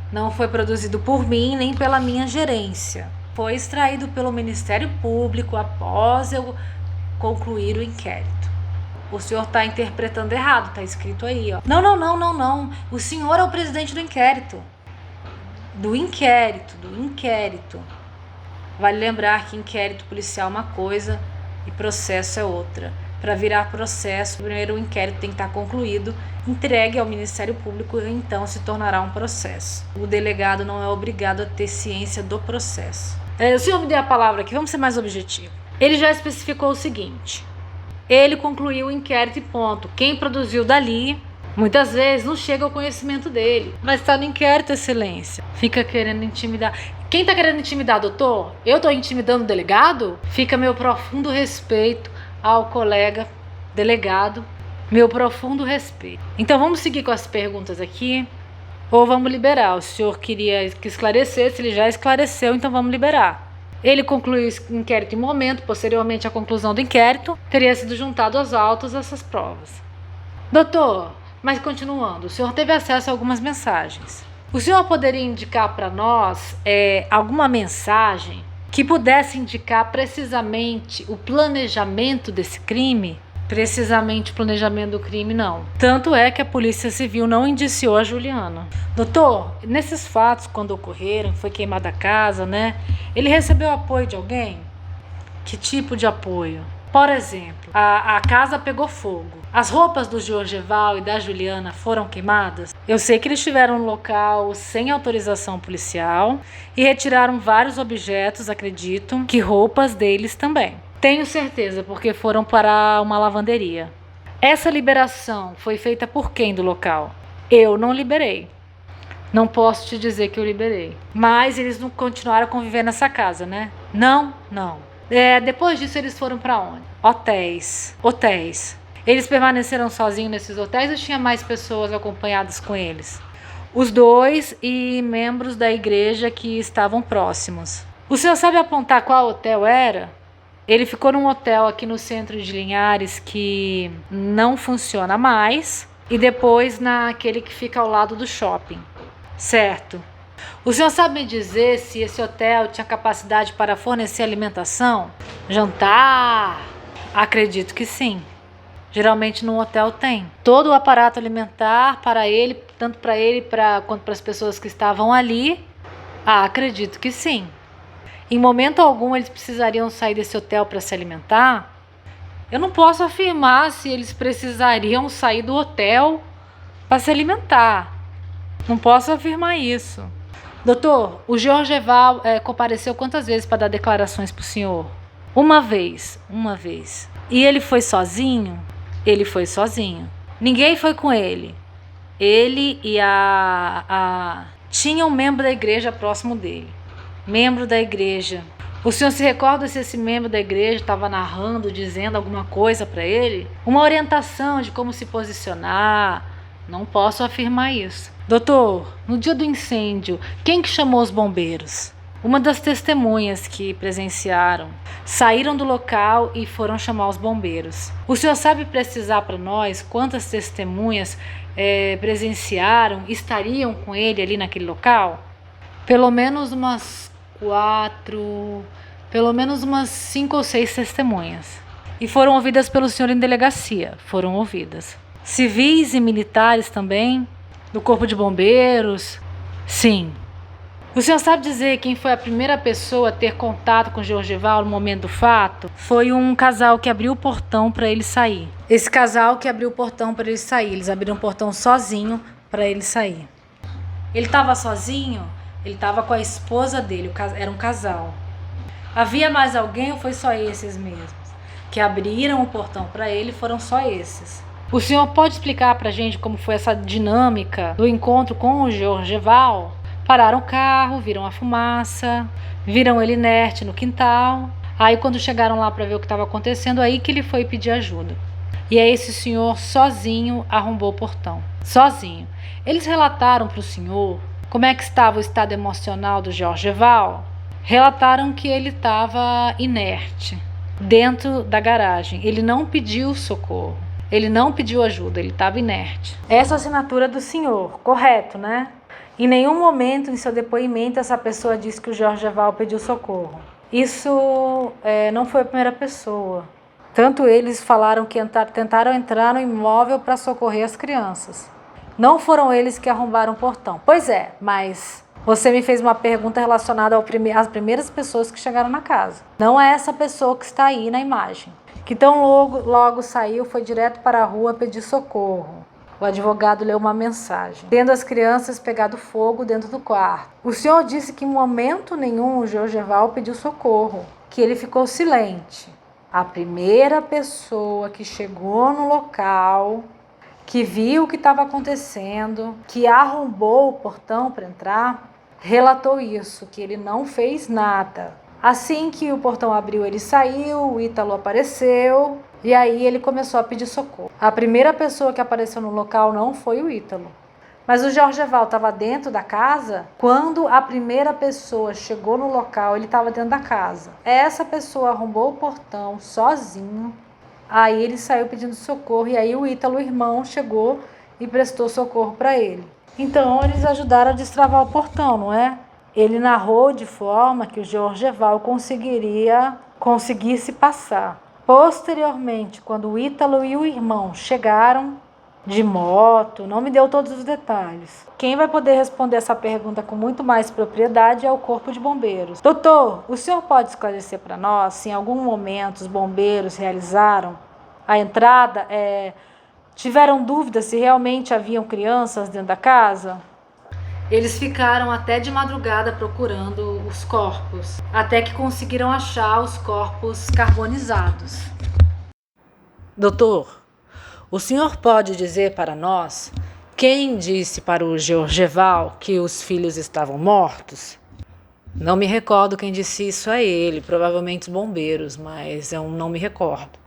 Não foi produzido por mim nem pela minha gerência. Foi extraído pelo Ministério Público após eu concluir o inquérito. O senhor está interpretando errado, está escrito aí, ó. Não. O senhor é o presidente do inquérito. Do inquérito. Vale lembrar que inquérito policial é uma coisa e processo é outra. Para virar processo, primeiro o inquérito tem que estar concluído, entregue ao Ministério Público e então se tornará um processo. O delegado não é obrigado a ter ciência do processo. O senhor me deu a palavra aqui, vamos ser mais objetivo. Ele já especificou o seguinte: ele concluiu o inquérito e ponto. Quem produziu dali, muitas vezes não chega ao conhecimento dele, mas está no inquérito, excelência. Fica querendo intimidar. Quem está querendo intimidar, doutor? Eu estou intimidando o delegado? Fica meu profundo respeito ao colega delegado, meu profundo respeito. Então vamos seguir com as perguntas aqui, ou vamos liberar? O senhor queria que esclarecesse, ele já esclareceu, então vamos liberar. Ele concluiu o inquérito em momento, posteriormente à conclusão do inquérito, teria sido juntado aos autos essas provas. Doutor, mas continuando, o senhor teve acesso a algumas mensagens. O senhor poderia indicar para nós alguma mensagem que pudesse indicar precisamente o planejamento desse crime? Precisamente o planejamento do crime, não. Tanto é que a Polícia Civil não indiciou a Juliana. Doutor, nesses fatos, quando ocorreram, foi queimada a casa, né? Ele recebeu apoio de alguém? Que tipo de apoio? Por exemplo, a casa pegou fogo. As roupas do Jorgeval e da Juliana foram queimadas? Eu sei que eles estiveram no local sem autorização policial e retiraram vários objetos, acredito, que roupas deles também. Tenho certeza, porque foram para uma lavanderia. Essa liberação foi feita por quem do local? Eu não liberei. Não posso te dizer que eu liberei. Mas eles não continuaram a conviver nessa casa, né? Não. Depois disso eles foram para onde? Hotéis. Eles permaneceram sozinhos nesses hotéis ou tinha mais pessoas acompanhadas com eles? Os dois e membros da igreja que estavam próximos. O senhor sabe apontar qual hotel era? Ele ficou num hotel aqui no centro de Linhares que não funciona mais e depois naquele que fica ao lado do shopping. Certo. O senhor sabe me dizer se esse hotel tinha capacidade para fornecer alimentação? Jantar? Acredito que sim. Geralmente no hotel tem. Todo o aparato alimentar para ele, tanto para ele quanto para as pessoas que estavam ali. Acredito que sim. Em momento algum eles precisariam sair desse hotel para se alimentar? Eu não posso afirmar se eles precisariam sair do hotel para se alimentar. Não posso afirmar isso. Doutor, o Georgeval compareceu quantas vezes para dar declarações para o senhor? Uma vez. E ele foi sozinho? Ele foi sozinho. Ninguém foi com ele. Ele e tinha um membro da igreja próximo dele. Membro da igreja. O senhor se recorda se esse membro da igreja estava narrando, dizendo alguma coisa para ele? Uma orientação de como se posicionar? Não posso afirmar isso. Doutor, no dia do incêndio, quem que chamou os bombeiros? Uma das testemunhas que presenciaram saíram do local e foram chamar os bombeiros. O senhor sabe precisar para nós quantas testemunhas presenciaram, estariam com ele ali naquele local? Pelo menos umas 5 ou 6 testemunhas. E foram ouvidas pelo senhor em delegacia, foram ouvidas. Civis e militares também, do corpo de bombeiros, sim. O senhor sabe dizer quem foi a primeira pessoa a ter contato com Georgeval no momento do fato? Foi um casal que abriu o portão para ele sair. Esse casal que abriu o portão para ele sair, eles abriram o portão sozinho para ele sair. Ele estava sozinho? Ele estava com a esposa dele, era um casal. Havia mais alguém ou foi só esses mesmos? Que abriram o portão para ele, foram só esses. O senhor pode explicar para a gente como foi essa dinâmica do encontro com o Georgeval? Pararam o carro, viram a fumaça, viram ele inerte no quintal. Aí quando chegaram lá para ver o que estava acontecendo, aí que ele foi pedir ajuda. E aí esse senhor sozinho arrombou o portão. Sozinho. Eles relataram para o senhor como é que estava o estado emocional do Georgeval? Relataram que ele estava inerte dentro da garagem. Ele não pediu socorro. Ele não pediu ajuda, ele estava inerte. Essa assinatura do senhor, correto, né? Em nenhum momento em seu depoimento essa pessoa disse que o Georgeval pediu socorro. Isso não foi a primeira pessoa. Tanto eles falaram que tentaram entrar no imóvel para socorrer as crianças. Não foram eles que arrombaram o portão. Pois é, mas você me fez uma pergunta relacionada às primeiras pessoas que chegaram na casa. Não é essa pessoa que está aí na imagem. Que tão logo saiu, foi direto para a rua pedir socorro. O advogado leu uma mensagem. Tendo as crianças pegado fogo dentro do quarto. O senhor disse que em momento nenhum o Georgeval pediu socorro. Que ele ficou silente. A primeira pessoa que chegou no local, que viu o que estava acontecendo, que arrombou o portão para entrar, relatou isso, que ele não fez nada. Assim que o portão abriu, ele saiu, o Ítalo apareceu e aí ele começou a pedir socorro. A primeira pessoa que apareceu no local não foi o Ítalo. Mas o Georgeval estava dentro da casa. Quando a primeira pessoa chegou no local, ele estava dentro da casa. Essa pessoa arrombou o portão sozinho. Aí ele saiu pedindo socorro e aí o Ítalo, o irmão, chegou e prestou socorro para ele. Então eles ajudaram a destravar o portão, não é? Ele narrou de forma que o Georgeval conseguisse passar. Posteriormente, quando o Ítalo e o irmão chegaram de moto, não me deu todos os detalhes. Quem vai poder responder essa pergunta com muito mais propriedade é o Corpo de Bombeiros. Doutor, o senhor pode esclarecer para nós se em algum momento os bombeiros realizaram a entrada, tiveram dúvida se realmente haviam crianças dentro da casa? Eles ficaram até de madrugada procurando os corpos, até que conseguiram achar os corpos carbonizados. Doutor, o senhor pode dizer para nós quem disse para o Georgeval que os filhos estavam mortos? Não me recordo quem disse isso a ele, provavelmente os bombeiros, mas eu não me recordo.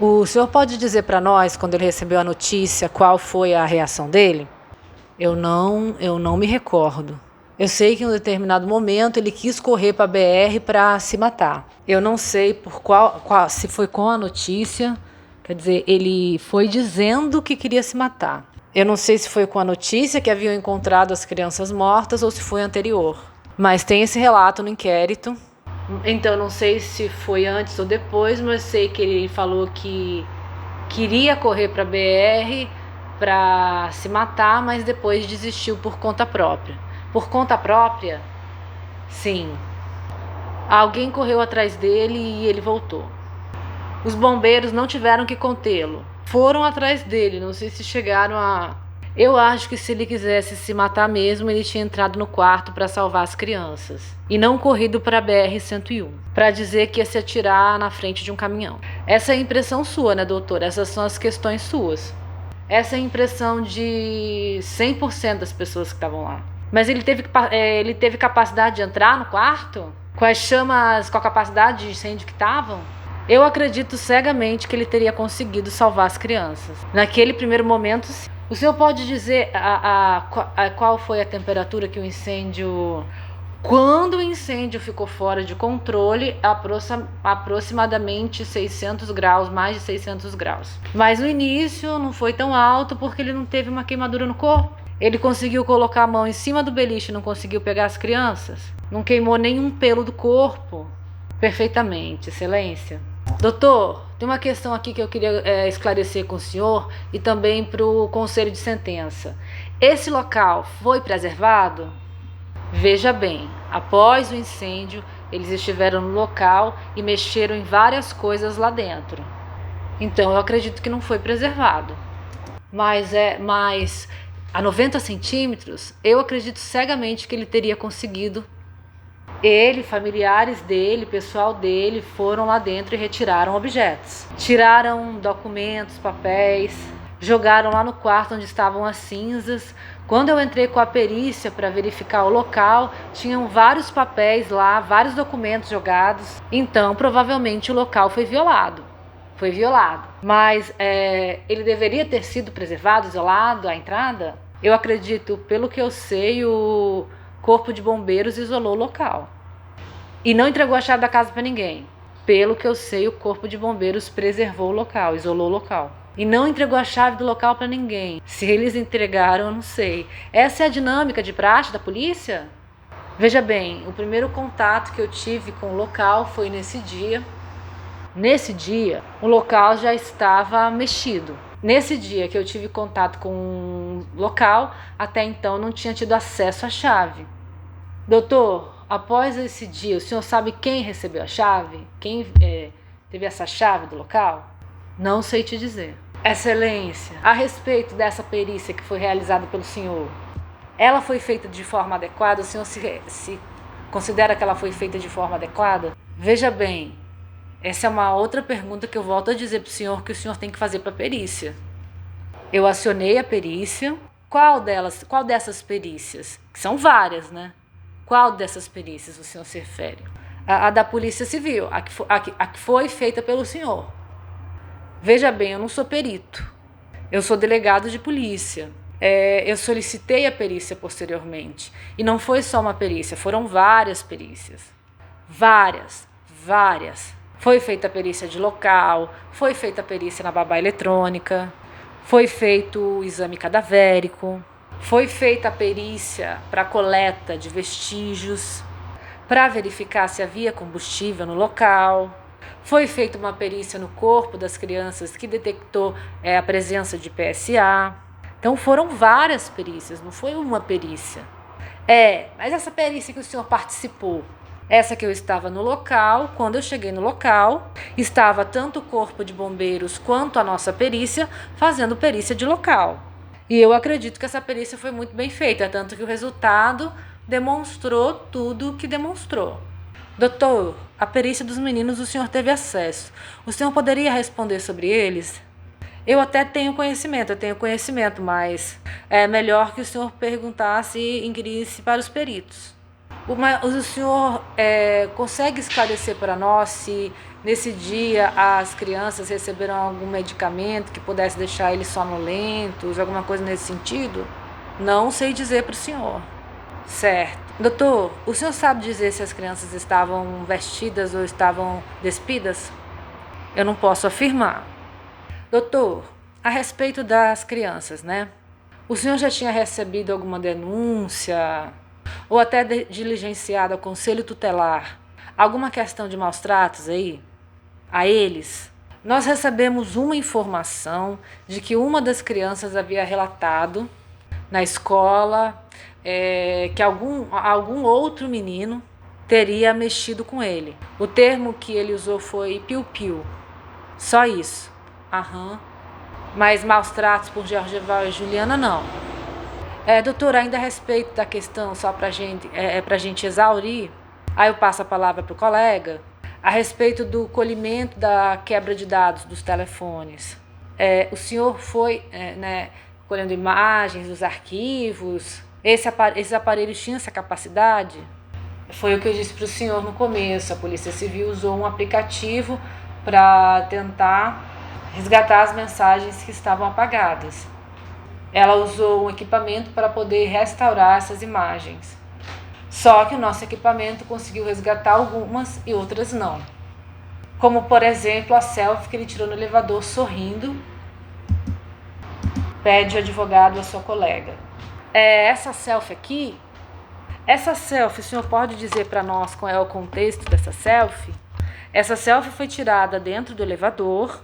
O senhor pode dizer para nós, quando ele recebeu a notícia, qual foi a reação dele? Eu não me recordo. Eu sei que em um determinado momento ele quis correr para a BR para se matar. Eu não sei por se foi com a notícia, quer dizer, ele foi dizendo que queria se matar. Eu não sei se foi com a notícia que haviam encontrado as crianças mortas ou se foi anterior. Mas tem esse relato no inquérito. Então não sei se foi antes ou depois, mas sei que ele falou que queria correr para a BR para se matar, mas depois desistiu por conta própria. Por conta própria? Sim. Alguém correu atrás dele e ele voltou. Os bombeiros não tiveram que contê-lo. Foram atrás dele, não sei se chegaram a... Eu acho que se ele quisesse se matar mesmo, ele tinha entrado no quarto para salvar as crianças e não corrido para a BR-101 para dizer que ia se atirar na frente de um caminhão. Essa é a impressão sua, né, doutor? Essas são as questões suas. Essa é a impressão de 100% das pessoas que estavam lá. Mas ele teve capacidade de entrar no quarto? Com as chamas, com a capacidade de incêndio que estavam? Eu acredito cegamente que ele teria conseguido salvar as crianças. Naquele primeiro momento, sim. O senhor pode dizer qual foi a temperatura que o incêndio... Quando o incêndio ficou fora de controle, aproximadamente 600 graus, mais de 600 graus. Mas no início não foi tão alto porque ele não teve uma queimadura no corpo. Ele conseguiu colocar a mão em cima do beliche, não conseguiu pegar as crianças. Não queimou nenhum pelo do corpo. Perfeitamente, excelência. Doutor, tem uma questão aqui que eu queria esclarecer com o senhor e também para o conselho de sentença. Esse local foi preservado? Veja bem, após o incêndio, eles estiveram no local e mexeram em várias coisas lá dentro. Então, eu acredito que não foi preservado. Mas a 90 centímetros, eu acredito cegamente que ele teria conseguido. Ele, familiares dele, pessoal dele, foram lá dentro e retiraram objetos. Tiraram documentos, papéis, jogaram lá no quarto onde estavam as cinzas. Quando eu entrei com a perícia para verificar o local, tinham vários papéis lá, vários documentos jogados. Então, provavelmente o local foi violado. Foi violado. Mas ele deveria ter sido preservado, isolado, a entrada? Eu acredito, pelo que eu sei, o Corpo de Bombeiros isolou o local. E não entregou a chave da casa para ninguém. Pelo que eu sei, o Corpo de Bombeiros preservou o local, isolou o local. E não entregou a chave do local para ninguém. Se eles entregaram, eu não sei. Essa é a dinâmica de praxe da polícia? Veja bem, o primeiro contato que eu tive com o local foi nesse dia. Nesse dia, o local já estava mexido. Nesse dia que eu tive contato com o local, até então não tinha tido acesso à chave. Doutor, após esse dia, o senhor sabe quem recebeu a chave? Quem teve essa chave do local? Não sei te dizer. Excelência, a respeito dessa perícia que foi realizada pelo senhor, ela foi feita de forma adequada? O senhor se considera que ela foi feita de forma adequada? Veja bem, essa é uma outra pergunta que eu volto a dizer para o senhor que o senhor tem que fazer para a perícia. Eu acionei a perícia. Qual dessas perícias? Que são várias, né? Qual dessas perícias o senhor se refere? A da Polícia Civil, a que foi feita pelo senhor. Veja bem, eu não sou perito. Eu sou delegado de polícia. Eu solicitei a perícia posteriormente. E não foi só uma perícia, foram várias perícias. Várias. Foi feita a perícia de local, foi feita a perícia na babá eletrônica, foi feito o exame cadavérico, foi feita a perícia para coleta de vestígios, para verificar se havia combustível no local. Foi feita uma perícia no corpo das crianças que detectou a presença de PSA. Então foram várias perícias, não foi uma perícia. Mas essa perícia que o senhor participou, essa que eu estava no local, quando eu cheguei no local, estava tanto o Corpo de Bombeiros quanto a nossa perícia fazendo perícia de local. E eu acredito que essa perícia foi muito bem feita, tanto que o resultado demonstrou tudo o que demonstrou. Doutor, a perícia dos meninos o senhor teve acesso. O senhor poderia responder sobre eles? Eu até tenho conhecimento, mas é melhor que o senhor perguntasse e inquirisse para os peritos. O senhor consegue esclarecer para nós se nesse dia as crianças receberam algum medicamento que pudesse deixar eles sonolentos, alguma coisa nesse sentido? Não sei dizer para o senhor. Certo. Doutor, o senhor sabe dizer se as crianças estavam vestidas ou estavam despidas? Eu não posso afirmar. Doutor, a respeito das crianças, né? O senhor já tinha recebido alguma denúncia ou até diligenciado ao conselho tutelar alguma questão de maus tratos aí a eles? Nós recebemos uma informação de que uma das crianças havia relatado na escola que algum outro menino teria mexido com ele. O termo que ele usou foi piu-piu. Só isso. Mas maus tratos por Jorgeval e Juliana, não. Doutor, ainda a respeito da questão, só para a gente exaurir, aí eu passo a palavra para o colega, a respeito do colhimento da quebra de dados dos telefones. O senhor foi colhendo imagens dos arquivos? Esses aparelhos tinham essa capacidade? Foi o que eu disse para o senhor no começo. A Polícia Civil usou um aplicativo para tentar resgatar as mensagens que estavam apagadas. Ela usou um equipamento para poder restaurar essas imagens. Só que o nosso equipamento conseguiu resgatar algumas e outras não. Como, por exemplo, a selfie que ele tirou no elevador sorrindo. Pede o advogado a sua colega. Essa selfie aqui, o senhor pode dizer para nós qual é o contexto dessa selfie? Essa selfie foi tirada dentro do elevador,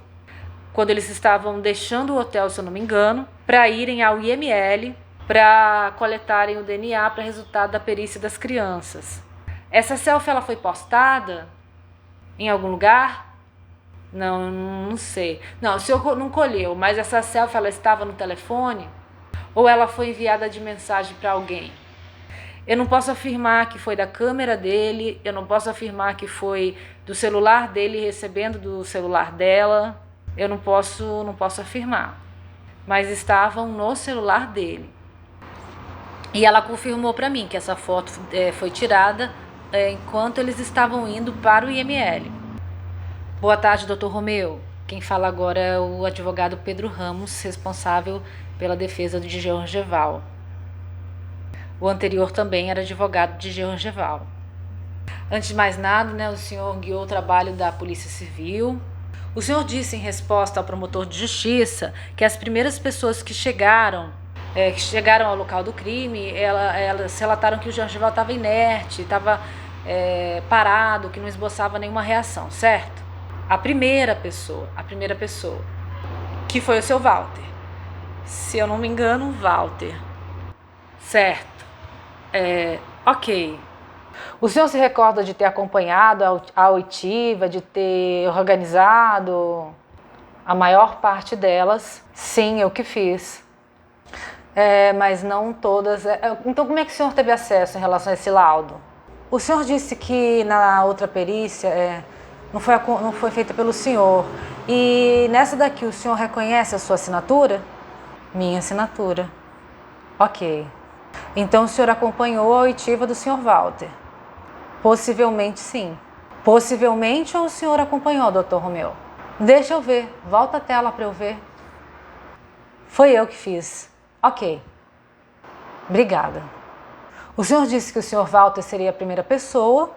quando eles estavam deixando o hotel, se eu não me engano, para irem ao IML, para coletarem o DNA para resultado da perícia das crianças. Essa selfie ela foi postada em algum lugar? Não sei. Não, o senhor não colheu, mas essa selfie ela estava no telefone? Ou ela foi enviada de mensagem para alguém? Eu não posso afirmar que foi da câmera dele, eu não posso afirmar que foi do celular dele recebendo do celular dela. Eu não posso afirmar. Mas estavam no celular dele. E ela confirmou para mim que essa foto foi tirada enquanto eles estavam indo para o IML. Boa tarde, doutor Romeu. Quem fala agora é o advogado Pedro Ramos, responsável pela defesa de Georgeval. O anterior também era advogado de Georgeval. Antes de mais nada, o senhor guiou o trabalho da Polícia Civil. O senhor disse em resposta ao promotor de justiça que as primeiras pessoas que chegaram ao local do crime, elas relataram que o Georgeval estava inerte, estava parado, que não esboçava nenhuma reação, certo? A primeira pessoa, que foi o seu Walter. Se eu não me engano, Walter. Certo. Ok. O senhor se recorda de ter acompanhado a oitiva, de ter organizado a maior parte delas? Sim, eu que fiz. Mas não todas. Então, como é que o senhor teve acesso em relação a esse laudo? O senhor disse que na outra perícia não foi feita pelo senhor. E nessa daqui, o senhor reconhece a sua assinatura? Minha assinatura. Ok. Então, o senhor acompanhou a oitiva do senhor Walter? Possivelmente, sim. Possivelmente ou o senhor acompanhou, doutor Romeu? Deixa eu ver. Volta a tela para eu ver. Foi eu que fiz. Ok. Obrigada. O senhor disse que o senhor Walter seria a primeira pessoa,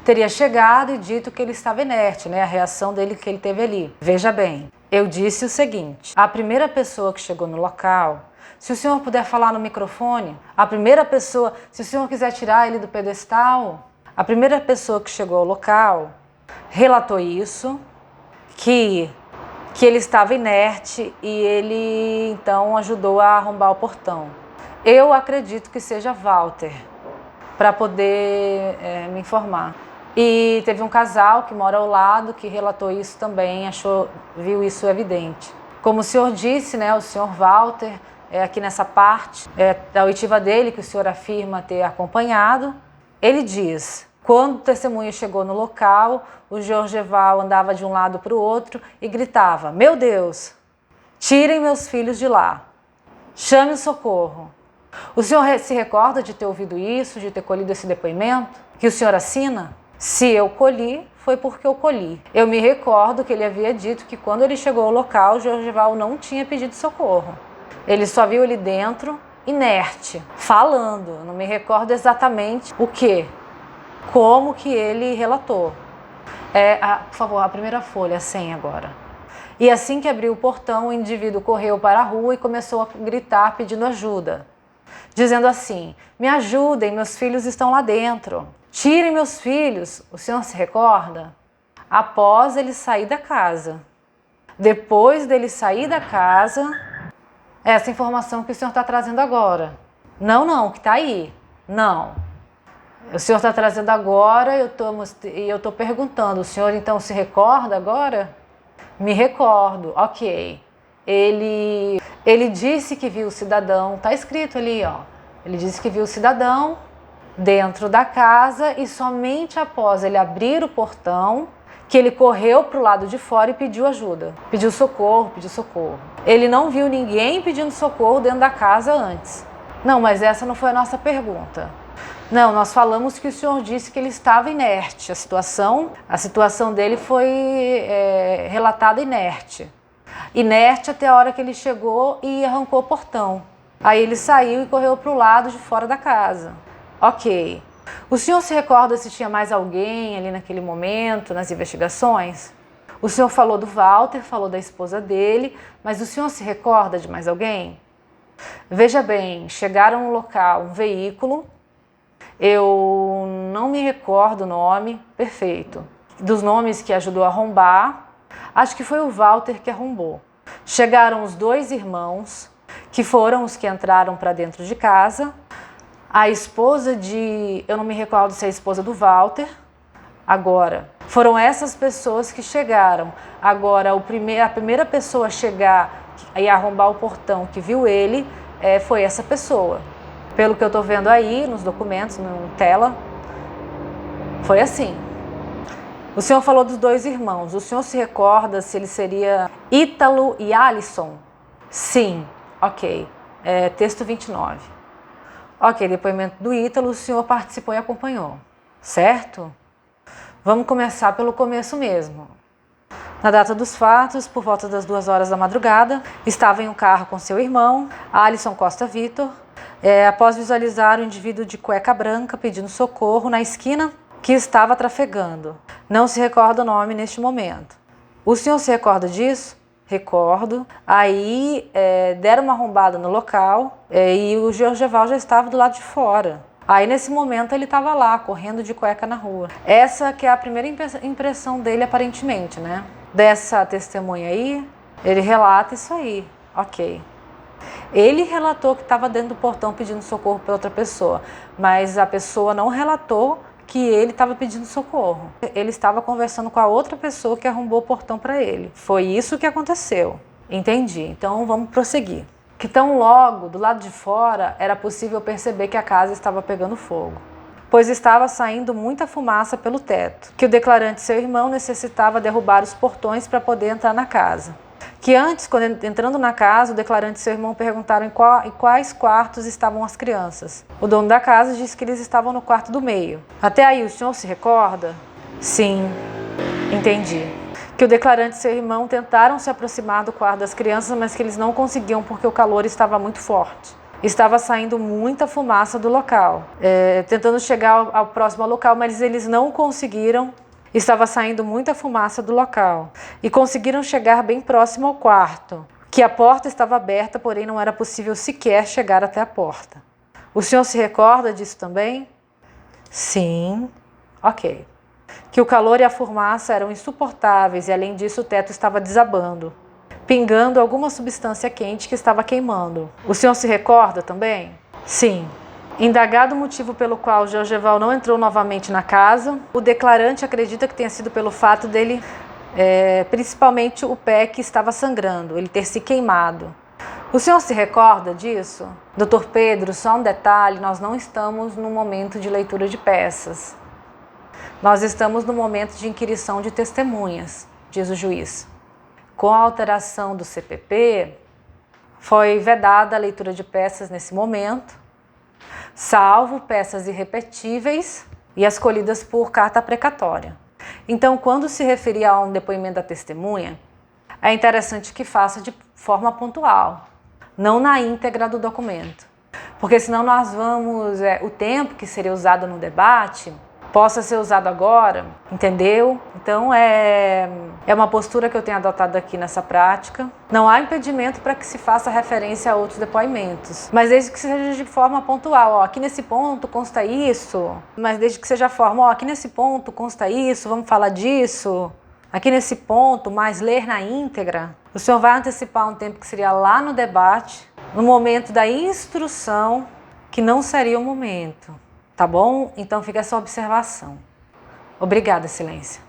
teria chegado e dito que ele estava inerte, a reação dele que ele teve ali. Veja bem, eu disse o seguinte: a primeira pessoa que chegou no local, se o senhor puder falar no microfone, a primeira pessoa, se o senhor quiser tirar ele do pedestal, a primeira pessoa que chegou ao local relatou isso, que ele estava inerte e ele então ajudou a arrombar o portão. Eu acredito que seja Walter, para poder me informar. E teve um casal que mora ao lado que relatou isso também, viu isso evidente. Como o senhor disse, o senhor Walter, aqui nessa parte da oitiva dele, que o senhor afirma ter acompanhado, ele diz: quando o testemunho chegou no local, o Georgeval andava de um lado para o outro e gritava: meu Deus, tirem meus filhos de lá, chame o socorro. O senhor se recorda de ter ouvido isso, de ter colhido esse depoimento? Que o senhor assina? Se eu colhi, foi porque eu colhi. Eu me recordo que ele havia dito que quando ele chegou ao local, o Georgeval não tinha pedido socorro. Ele só viu ele dentro, inerte, falando. Não me recordo exatamente o que, como que ele relatou. Por favor, a primeira folha, sem agora. E assim que abriu o portão, o indivíduo correu para a rua e começou a gritar pedindo ajuda, dizendo assim: me ajudem, meus filhos estão lá dentro. Tirem meus filhos. O senhor se recorda? Após ele sair da casa. Depois dele sair da casa, essa informação que o senhor está trazendo agora. Não, que está aí. Não. O senhor está trazendo agora e eu estou perguntando. O senhor então se recorda agora? Me recordo, ok. Ele Ele disse que viu o cidadão, está escrito ali, ó. Ele disse que viu o cidadão dentro da casa e somente após ele abrir o portão que ele correu para o lado de fora e pediu ajuda. Pediu socorro, pediu socorro. Ele não viu ninguém pedindo socorro dentro da casa antes. Não, mas essa não foi a nossa pergunta. Não, nós falamos que o senhor disse que ele estava inerte. A situação dele foi relatada inerte. Inerte até a hora que ele chegou e arrancou o portão. Aí ele saiu e correu para o lado de fora da casa. Ok. O senhor se recorda se tinha mais alguém ali naquele momento, nas investigações? O senhor falou do Walter, falou da esposa dele, mas o senhor se recorda de mais alguém? Veja bem, chegaram no local um veículo, eu não me recordo o nome, perfeito, dos nomes que ajudou a arrombar, acho que foi o Walter que arrombou. Chegaram os 2 irmãos, que foram os que entraram para dentro de casa, a esposa eu não me recordo se é a esposa do Walter, agora, foram essas pessoas que chegaram. Agora, a primeira pessoa a chegar e arrombar o portão que viu ele, foi essa pessoa. Pelo que eu estou vendo aí, nos documentos, na tela, foi assim. O senhor falou dos 2 irmãos, o senhor se recorda se ele seria Ítalo e Alisson? Sim, ok, texto 29. Ok, depoimento do Ítalo, o senhor participou e acompanhou, certo? Vamos começar pelo começo mesmo. Na data dos fatos, por volta das 2 horas da madrugada, estava em um carro com seu irmão, Alisson Costa Vitor, após visualizar o indivíduo de cueca branca pedindo socorro na esquina que estava trafegando. Não se recorda o nome neste momento. O senhor se recorda disso? Recordo. Aí deram uma arrombada no local e o Jorgeval já estava do lado de fora. Aí nesse momento ele estava lá, correndo de cueca na rua. Essa que é a primeira impressão dele aparentemente, né? Dessa testemunha aí, ele relata isso aí. Ok. Ele relatou que estava dentro do portão pedindo socorro para outra pessoa, mas a pessoa não relatou que ele estava pedindo socorro. Ele estava conversando com a outra pessoa que arrombou o portão para ele. Foi isso que aconteceu. Entendi. Então vamos prosseguir. Que tão logo, do lado de fora, era possível perceber que a casa estava pegando fogo, pois estava saindo muita fumaça pelo teto. Que o declarante, seu irmão, necessitava derrubar os portões para poder entrar na casa. Que antes, quando entrando na casa, o declarante e seu irmão perguntaram em quais quartos estavam as crianças. O dono da casa disse que eles estavam no quarto do meio. Até aí, o senhor se recorda? Sim, entendi. Que o declarante e seu irmão tentaram se aproximar do quarto das crianças, mas que eles não conseguiam porque o calor estava muito forte. Estava saindo muita fumaça do local, tentando chegar ao próximo local, mas eles não conseguiram. Estava saindo muita fumaça do local e conseguiram chegar bem próximo ao quarto, que a porta estava aberta, porém não era possível sequer chegar até a porta. O senhor se recorda disso também? Sim, ok. Que o calor e a fumaça eram insuportáveis e, além disso, o teto estava desabando, pingando alguma substância quente que estava queimando. O senhor se recorda também? Sim. Indagado o motivo pelo qual Jorgeval não entrou novamente na casa, o declarante acredita que tenha sido pelo fato dele, principalmente o pé que estava sangrando, ele ter se queimado. O senhor se recorda disso? Dr. Pedro, só um detalhe, nós não estamos no momento de leitura de peças. Nós estamos no momento de inquirição de testemunhas, diz o juiz. Com a alteração do CPP, foi vedada a leitura de peças nesse momento, salvo peças irrepetíveis e as colhidas por carta precatória. Então, quando se referir a um depoimento da testemunha, é interessante que faça de forma pontual, não na íntegra do documento. Porque senão nós vamos, o tempo que seria usado no debate possa ser usado agora, entendeu? Então é uma postura que eu tenho adotado aqui nessa prática. Não há impedimento para que se faça referência a outros depoimentos, mas desde que seja de forma pontual. Ó, aqui nesse ponto consta isso, mas desde que seja a forma, ó, aqui nesse ponto consta isso, vamos falar disso. Aqui nesse ponto, mas ler na íntegra, o senhor vai antecipar um tempo que seria lá no debate, no momento da instrução, que não seria o momento. Tá bom? Então fica essa observação. Obrigada, Silêncio.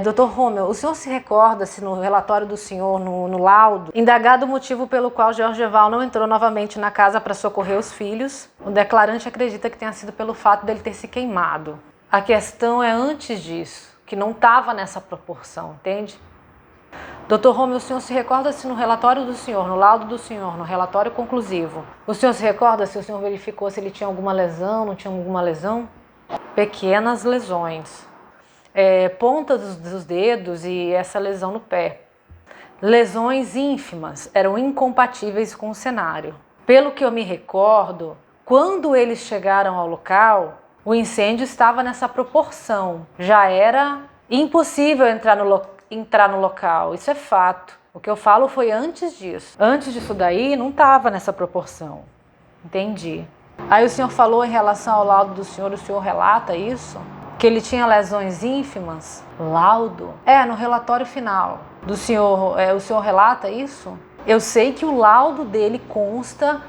Dr. Romeu, o senhor se recorda se no relatório do senhor, no laudo, indagado o motivo pelo qual Georgeval não entrou novamente na casa para socorrer os filhos, o declarante acredita que tenha sido pelo fato dele ter se queimado. A questão é antes disso, que não estava nessa proporção, entende? Dr. Romeu, o senhor se recorda se no relatório do senhor, no laudo do senhor, no relatório conclusivo, o senhor se recorda se o senhor verificou se ele tinha alguma lesão, não tinha alguma lesão? Pequenas lesões. Ponta dos dedos e essa lesão no pé. Lesões ínfimas, eram incompatíveis com o cenário. Pelo que eu me recordo, quando eles chegaram ao local, o incêndio estava nessa proporção. Já era impossível entrar no local, isso é fato. O que eu falo foi antes disso. Antes disso daí, não estava nessa proporção. Entendi. Aí o senhor falou em relação ao laudo do senhor, o senhor relata isso? Que ele tinha lesões ínfimas? Laudo? No relatório final do senhor, o senhor relata isso? Eu sei que o laudo dele consta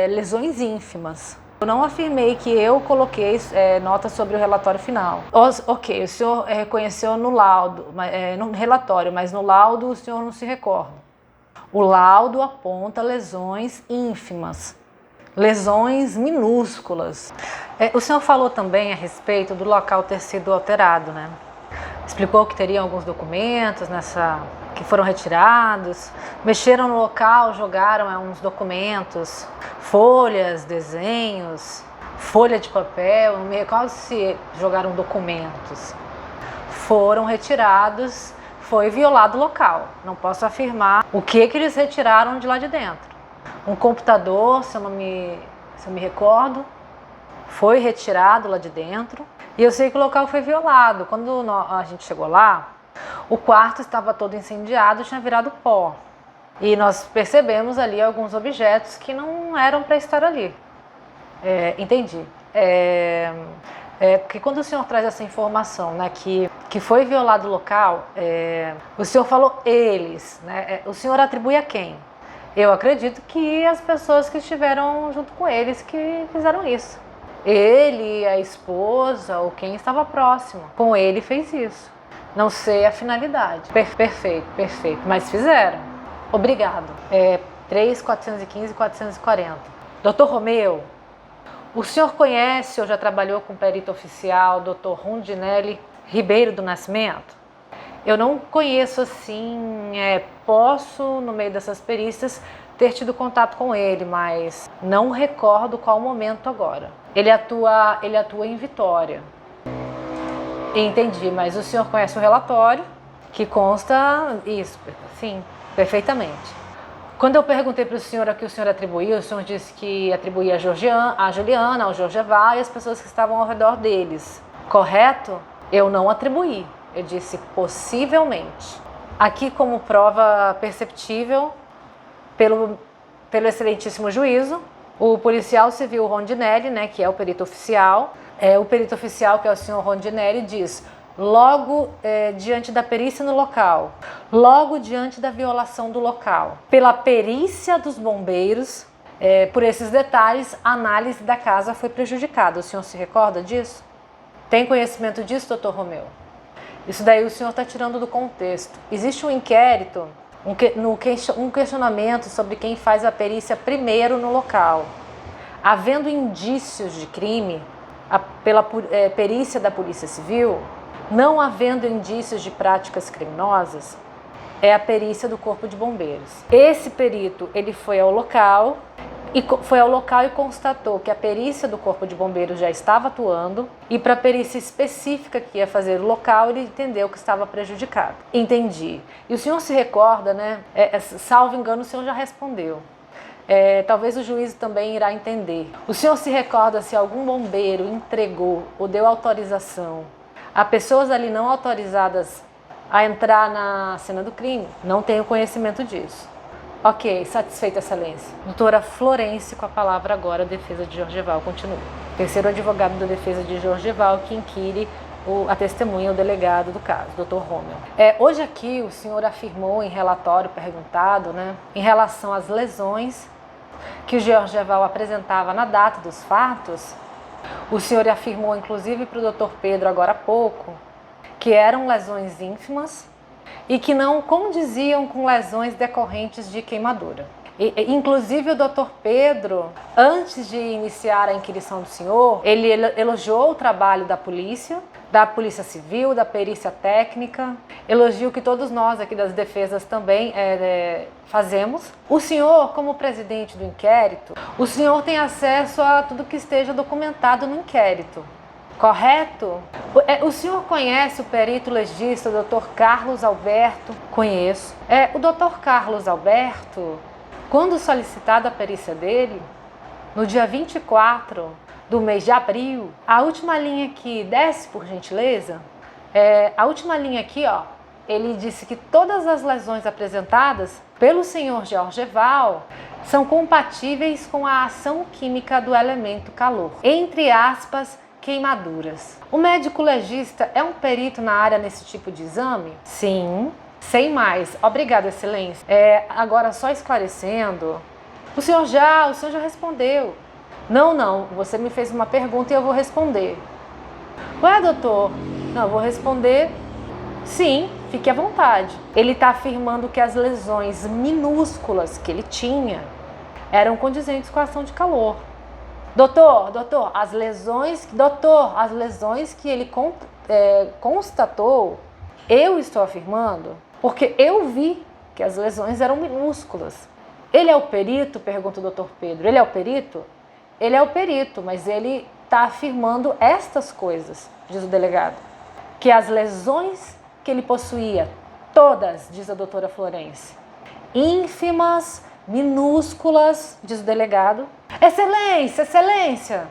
lesões ínfimas. Eu não afirmei que eu coloquei nota sobre o relatório final. Ok, o senhor reconheceu no laudo, no relatório, mas no laudo o senhor não se recorda. O laudo aponta lesões ínfimas. Lesões minúsculas. O senhor falou também a respeito do local ter sido alterado, né? Explicou que teria alguns documentos que foram retirados, mexeram no local, jogaram uns documentos, folhas, desenhos, folha de papel, não me recordo se jogaram documentos. Foram retirados, foi violado o local. Não posso afirmar o que eles retiraram de lá de dentro. Um computador, se eu me recordo, foi retirado lá de dentro. E eu sei que o local foi violado. Quando a gente chegou lá, o quarto estava todo incendiado, tinha virado pó. E nós percebemos ali alguns objetos que não eram para estar ali. Entendi. Porque quando o senhor traz essa informação, né, que foi violado o local, o senhor falou eles, né? O senhor atribui a quem? Eu acredito que as pessoas que estiveram junto com eles que fizeram isso. Ele, a esposa ou quem estava próximo com ele fez isso. Não sei a finalidade. Perfeito. Mas fizeram. Obrigado. 3.415 e 440. Dr. Romeu, o senhor conhece ou já trabalhou com o perito oficial Dr. Rondinelli Ribeiro do Nascimento? Eu não conheço assim, posso, no meio dessas perícias, ter tido contato com ele, mas não recordo qual momento agora. Ele atua em Vitória. Entendi, mas o senhor conhece o relatório, que consta isso, sim, perfeitamente. Quando eu perguntei para o senhor a que o senhor atribuía, o senhor disse que atribuía a Juliana, ao Georgeval e as pessoas que estavam ao redor deles. Correto? Eu não atribuí. Eu disse possivelmente. Aqui como prova perceptível pelo excelentíssimo juízo, o policial civil Rondinelli, né, que é o perito oficial, o perito oficial, que é o senhor Rondinelli, diz: logo diante da perícia no local, logo diante da violação do local, pela perícia dos bombeiros, por esses detalhes, a análise da casa foi prejudicada. O senhor se recorda disso? Tem conhecimento disso, doutor Romeu? Isso daí o senhor está tirando do contexto. Existe um inquérito, um questionamento sobre quem faz a perícia primeiro no local. Havendo indícios de crime, pela perícia da Polícia Civil, não havendo indícios de práticas criminosas, é a perícia do Corpo de Bombeiros. Esse perito, ele foi ao local e constatou que a perícia do Corpo de Bombeiros já estava atuando, e para a perícia específica que ia fazer o local, ele entendeu que estava prejudicado. Entendi. E o senhor se recorda, né? Salvo engano, o senhor já respondeu. Talvez o juiz também irá entender. O senhor se recorda se algum bombeiro entregou ou deu autorização a pessoas ali não autorizadas a entrar na cena do crime? Não tenho conhecimento disso. Ok, satisfeita, excelência. Doutora Florence, com a palavra agora, defesa de Georgeval. Continua. Terceiro advogado da defesa de Georgeval, que inquire a testemunha, o delegado do caso, doutor Romeu. Hoje aqui o senhor afirmou em relatório perguntado, né, em relação às lesões que o Georgeval apresentava na data dos fatos. O senhor afirmou, inclusive para o doutor Pedro agora há pouco, que eram lesões ínfimas e que não condiziam com lesões decorrentes de queimadura. Inclusive o Dr. Pedro, antes de iniciar a inquirição do senhor, ele elogiou o trabalho da Polícia Civil, da perícia técnica, elogio que todos nós aqui das defesas também fazemos. O senhor, como presidente do inquérito, o senhor tem acesso a tudo que esteja documentado no inquérito, correto? O senhor conhece o perito legista, o Dr. Carlos Alberto? Conheço. O Dr. Carlos Alberto, quando solicitada a perícia dele, no dia 24 do mês de abril, a última linha aqui, desce por gentileza, a última linha aqui, ó, ele disse que todas as lesões apresentadas pelo senhor Jorgeval são compatíveis com a ação química do elemento calor, entre aspas, queimaduras. O médico legista é um perito na área nesse tipo de exame? Sim. Sem mais. Obrigada, excelência. Agora, só esclarecendo, o senhor já respondeu. Não, você me fez uma pergunta e eu vou responder. Ué, doutor? Não, eu vou responder sim, fique à vontade. Ele está afirmando que as lesões minúsculas que ele tinha eram condizentes com a ação de calor. Doutor, as lesões que ele constatou, eu estou afirmando, porque eu vi que as lesões eram minúsculas. Ele é o perito? Pergunta o doutor Pedro. Ele é o perito? Ele é o perito, mas ele está afirmando estas coisas, diz o delegado. Que as lesões que ele possuía, todas, diz a doutora Florence, ínfimas, minúsculas, diz o delegado. Excelência!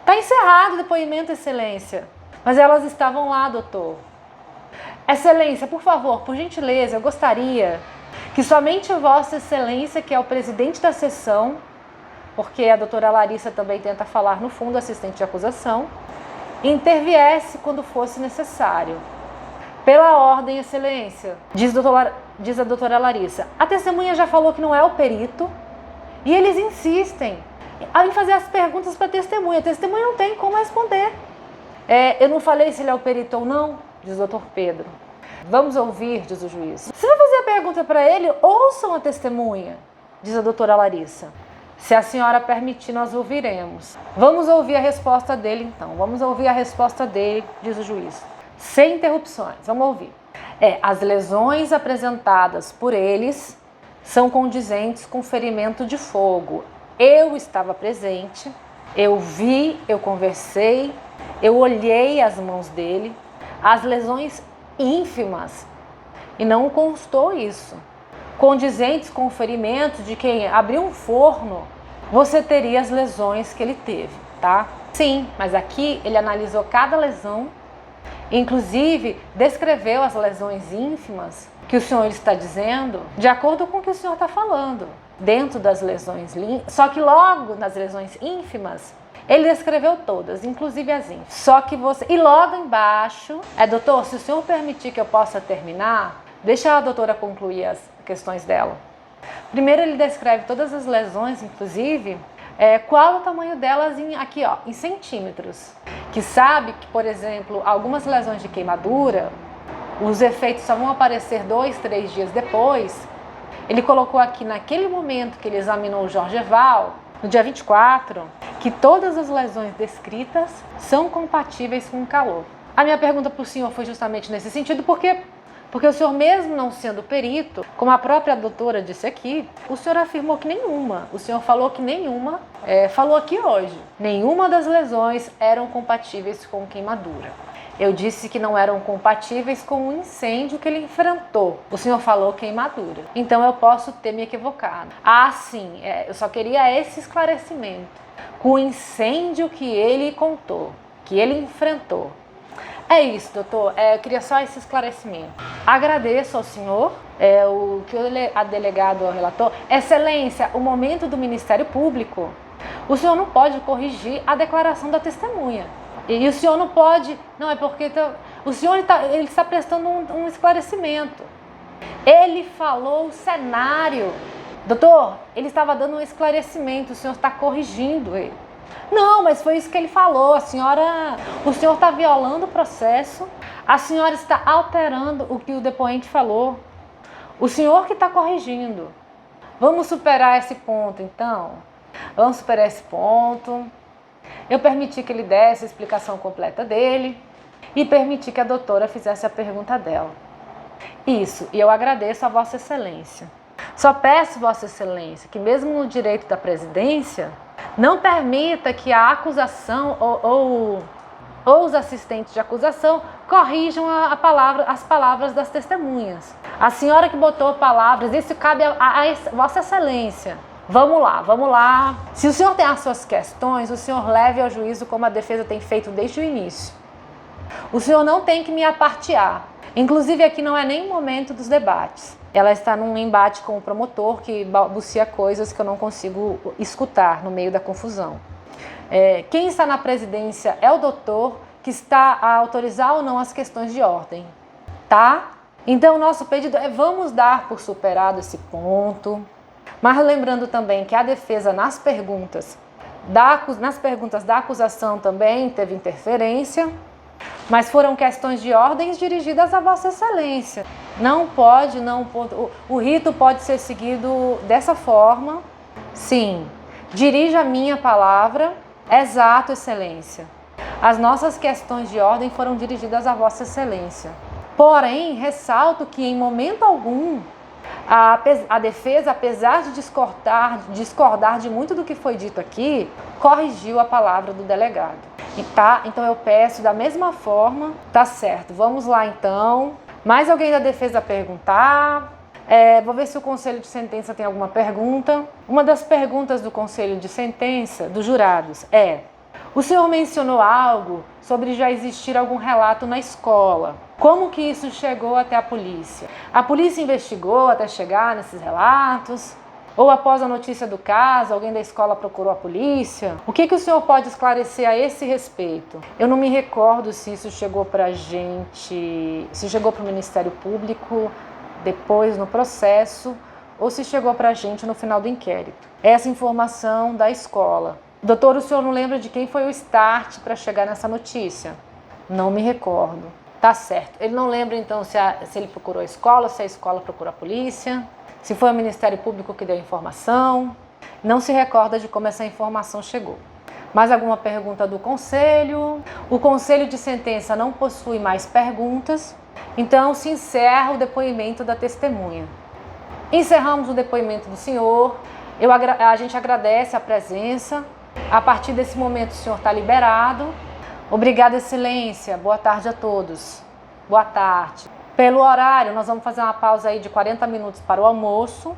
Está encerrado o depoimento, excelência. Mas elas estavam lá, doutor. Excelência, por favor, por gentileza, eu gostaria que somente Vossa Excelência, que é o presidente da sessão, porque a doutora Larissa também tenta falar no fundo, assistente de acusação, interviesse quando fosse necessário. Pela ordem, excelência, diz a doutora Larissa. A testemunha já falou que não é o perito e eles insistem em fazer as perguntas para a testemunha. A testemunha não tem como responder. Eu não falei se ele é o perito ou não, diz o doutor Pedro. Vamos ouvir, diz o juiz. Se vai fazer a pergunta para ele, ouçam a testemunha, diz a doutora Larissa. Se a senhora permitir, nós ouviremos. Vamos ouvir a resposta dele, então. Vamos ouvir a resposta dele, diz o juiz. Sem interrupções, vamos ouvir. As lesões apresentadas por eles são condizentes com ferimento de fogo. Eu estava presente, eu vi, eu conversei, eu olhei as mãos dele, as lesões ínfimas, e não constou isso. Condizentes com o ferimento de quem abriu um forno, você teria as lesões que ele teve, tá? Sim, mas aqui ele analisou cada lesão, inclusive descreveu as lesões ínfimas que o senhor está dizendo, de acordo com o que o senhor está falando, dentro das lesões, só que logo nas lesões ínfimas, ele descreveu todas, inclusive as ínfimas. Só que você... E logo embaixo, doutor, se o senhor permitir que eu possa terminar, deixa a doutora concluir as questões dela. Primeiro ele descreve todas as lesões, inclusive, qual o tamanho delas em centímetros. Que sabe que, por exemplo, algumas lesões de queimadura, os efeitos só vão aparecer 2, 3 dias depois. Ele colocou aqui, naquele momento que ele examinou o Jorgeval, no dia 24, que todas as lesões descritas são compatíveis com o calor. A minha pergunta para o senhor foi justamente nesse sentido, porque o senhor, mesmo não sendo perito, como a própria doutora disse aqui, o senhor afirmou que nenhuma, o senhor falou que nenhuma, falou aqui hoje, nenhuma das lesões eram compatíveis com queimadura. Eu disse que não eram compatíveis com o incêndio que ele enfrentou. O senhor falou queimadura. Então eu posso ter me equivocado. Sim, eu só queria esse esclarecimento. Com o incêndio que ele contou, que ele enfrentou. É isso, doutor. Eu queria só esse esclarecimento. Agradeço ao senhor, o que a delegado relatou. Excelência, o momento do Ministério Público, o senhor não pode corrigir a declaração da testemunha. E o senhor não pode... Não, é porque o senhor ele está prestando um esclarecimento. Ele falou o cenário. Doutor, ele estava dando um esclarecimento, o senhor está corrigindo ele. Não, mas foi isso que ele falou. O senhor está violando o processo, a senhora está alterando o que o depoente falou. O senhor que está corrigindo. Vamos superar esse ponto, então? Vamos superar esse ponto. Eu permiti que ele desse a explicação completa dele e permiti que a doutora fizesse a pergunta dela. Isso, e eu agradeço a Vossa Excelência. Só peço, Vossa Excelência, que mesmo no direito da presidência, não permita que a acusação ou os assistentes de acusação corrijam as palavras das testemunhas. A senhora que botou palavras, isso cabe a Vossa Excelência. Vamos lá. Se o senhor tem as suas questões, o senhor leve ao juízo como a defesa tem feito desde o início. O senhor não tem que me apartear. Inclusive aqui não é nem o momento dos debates. Ela está num embate com o promotor que balbucia coisas que eu não consigo escutar no meio da confusão. Quem está na presidência é o doutor, que está a autorizar ou não as questões de ordem, tá? Então o nosso pedido é vamos dar por superado esse ponto, mas lembrando também que a defesa nas perguntas da acusação também teve interferência, mas foram questões de ordens dirigidas a Vossa Excelência. O rito pode ser seguido dessa forma. Sim, dirija a minha palavra. Exato, Excelência. As nossas questões de ordem foram dirigidas a Vossa Excelência. Porém, ressalto que em momento algum a defesa, apesar de discordar de muito do que foi dito aqui, corrigiu a palavra do delegado. Então eu peço da mesma forma, tá certo, vamos lá então. Mais alguém da defesa perguntar? Vou ver se o Conselho de Sentença tem alguma pergunta. Uma das perguntas do Conselho de Sentença, dos jurados, o senhor mencionou algo sobre já existir algum relato na escola. Como que isso chegou até a polícia? A polícia investigou até chegar nesses relatos? Ou após a notícia do caso, alguém da escola procurou a polícia? O que o senhor pode esclarecer a esse respeito? Eu não me recordo se isso chegou para a gente, se chegou para o Ministério Público depois no processo, ou se chegou para a gente no final do inquérito. Essa informação da escola. Doutor, o senhor não lembra de quem foi o start para chegar nessa notícia? Não me recordo. Tá certo. Ele não lembra então se ele procurou a escola, se a escola procurou a polícia, se foi o Ministério Público que deu a informação. Não se recorda de como essa informação chegou. Mais alguma pergunta do Conselho? O Conselho de Sentença não possui mais perguntas, então se encerra o depoimento da testemunha. Encerramos o depoimento do senhor. A gente agradece a presença. A partir desse momento o senhor está liberado. Obrigada, Excelência. Boa tarde a todos. Boa tarde. Pelo horário, nós vamos fazer uma pausa aí de 40 minutos para o almoço.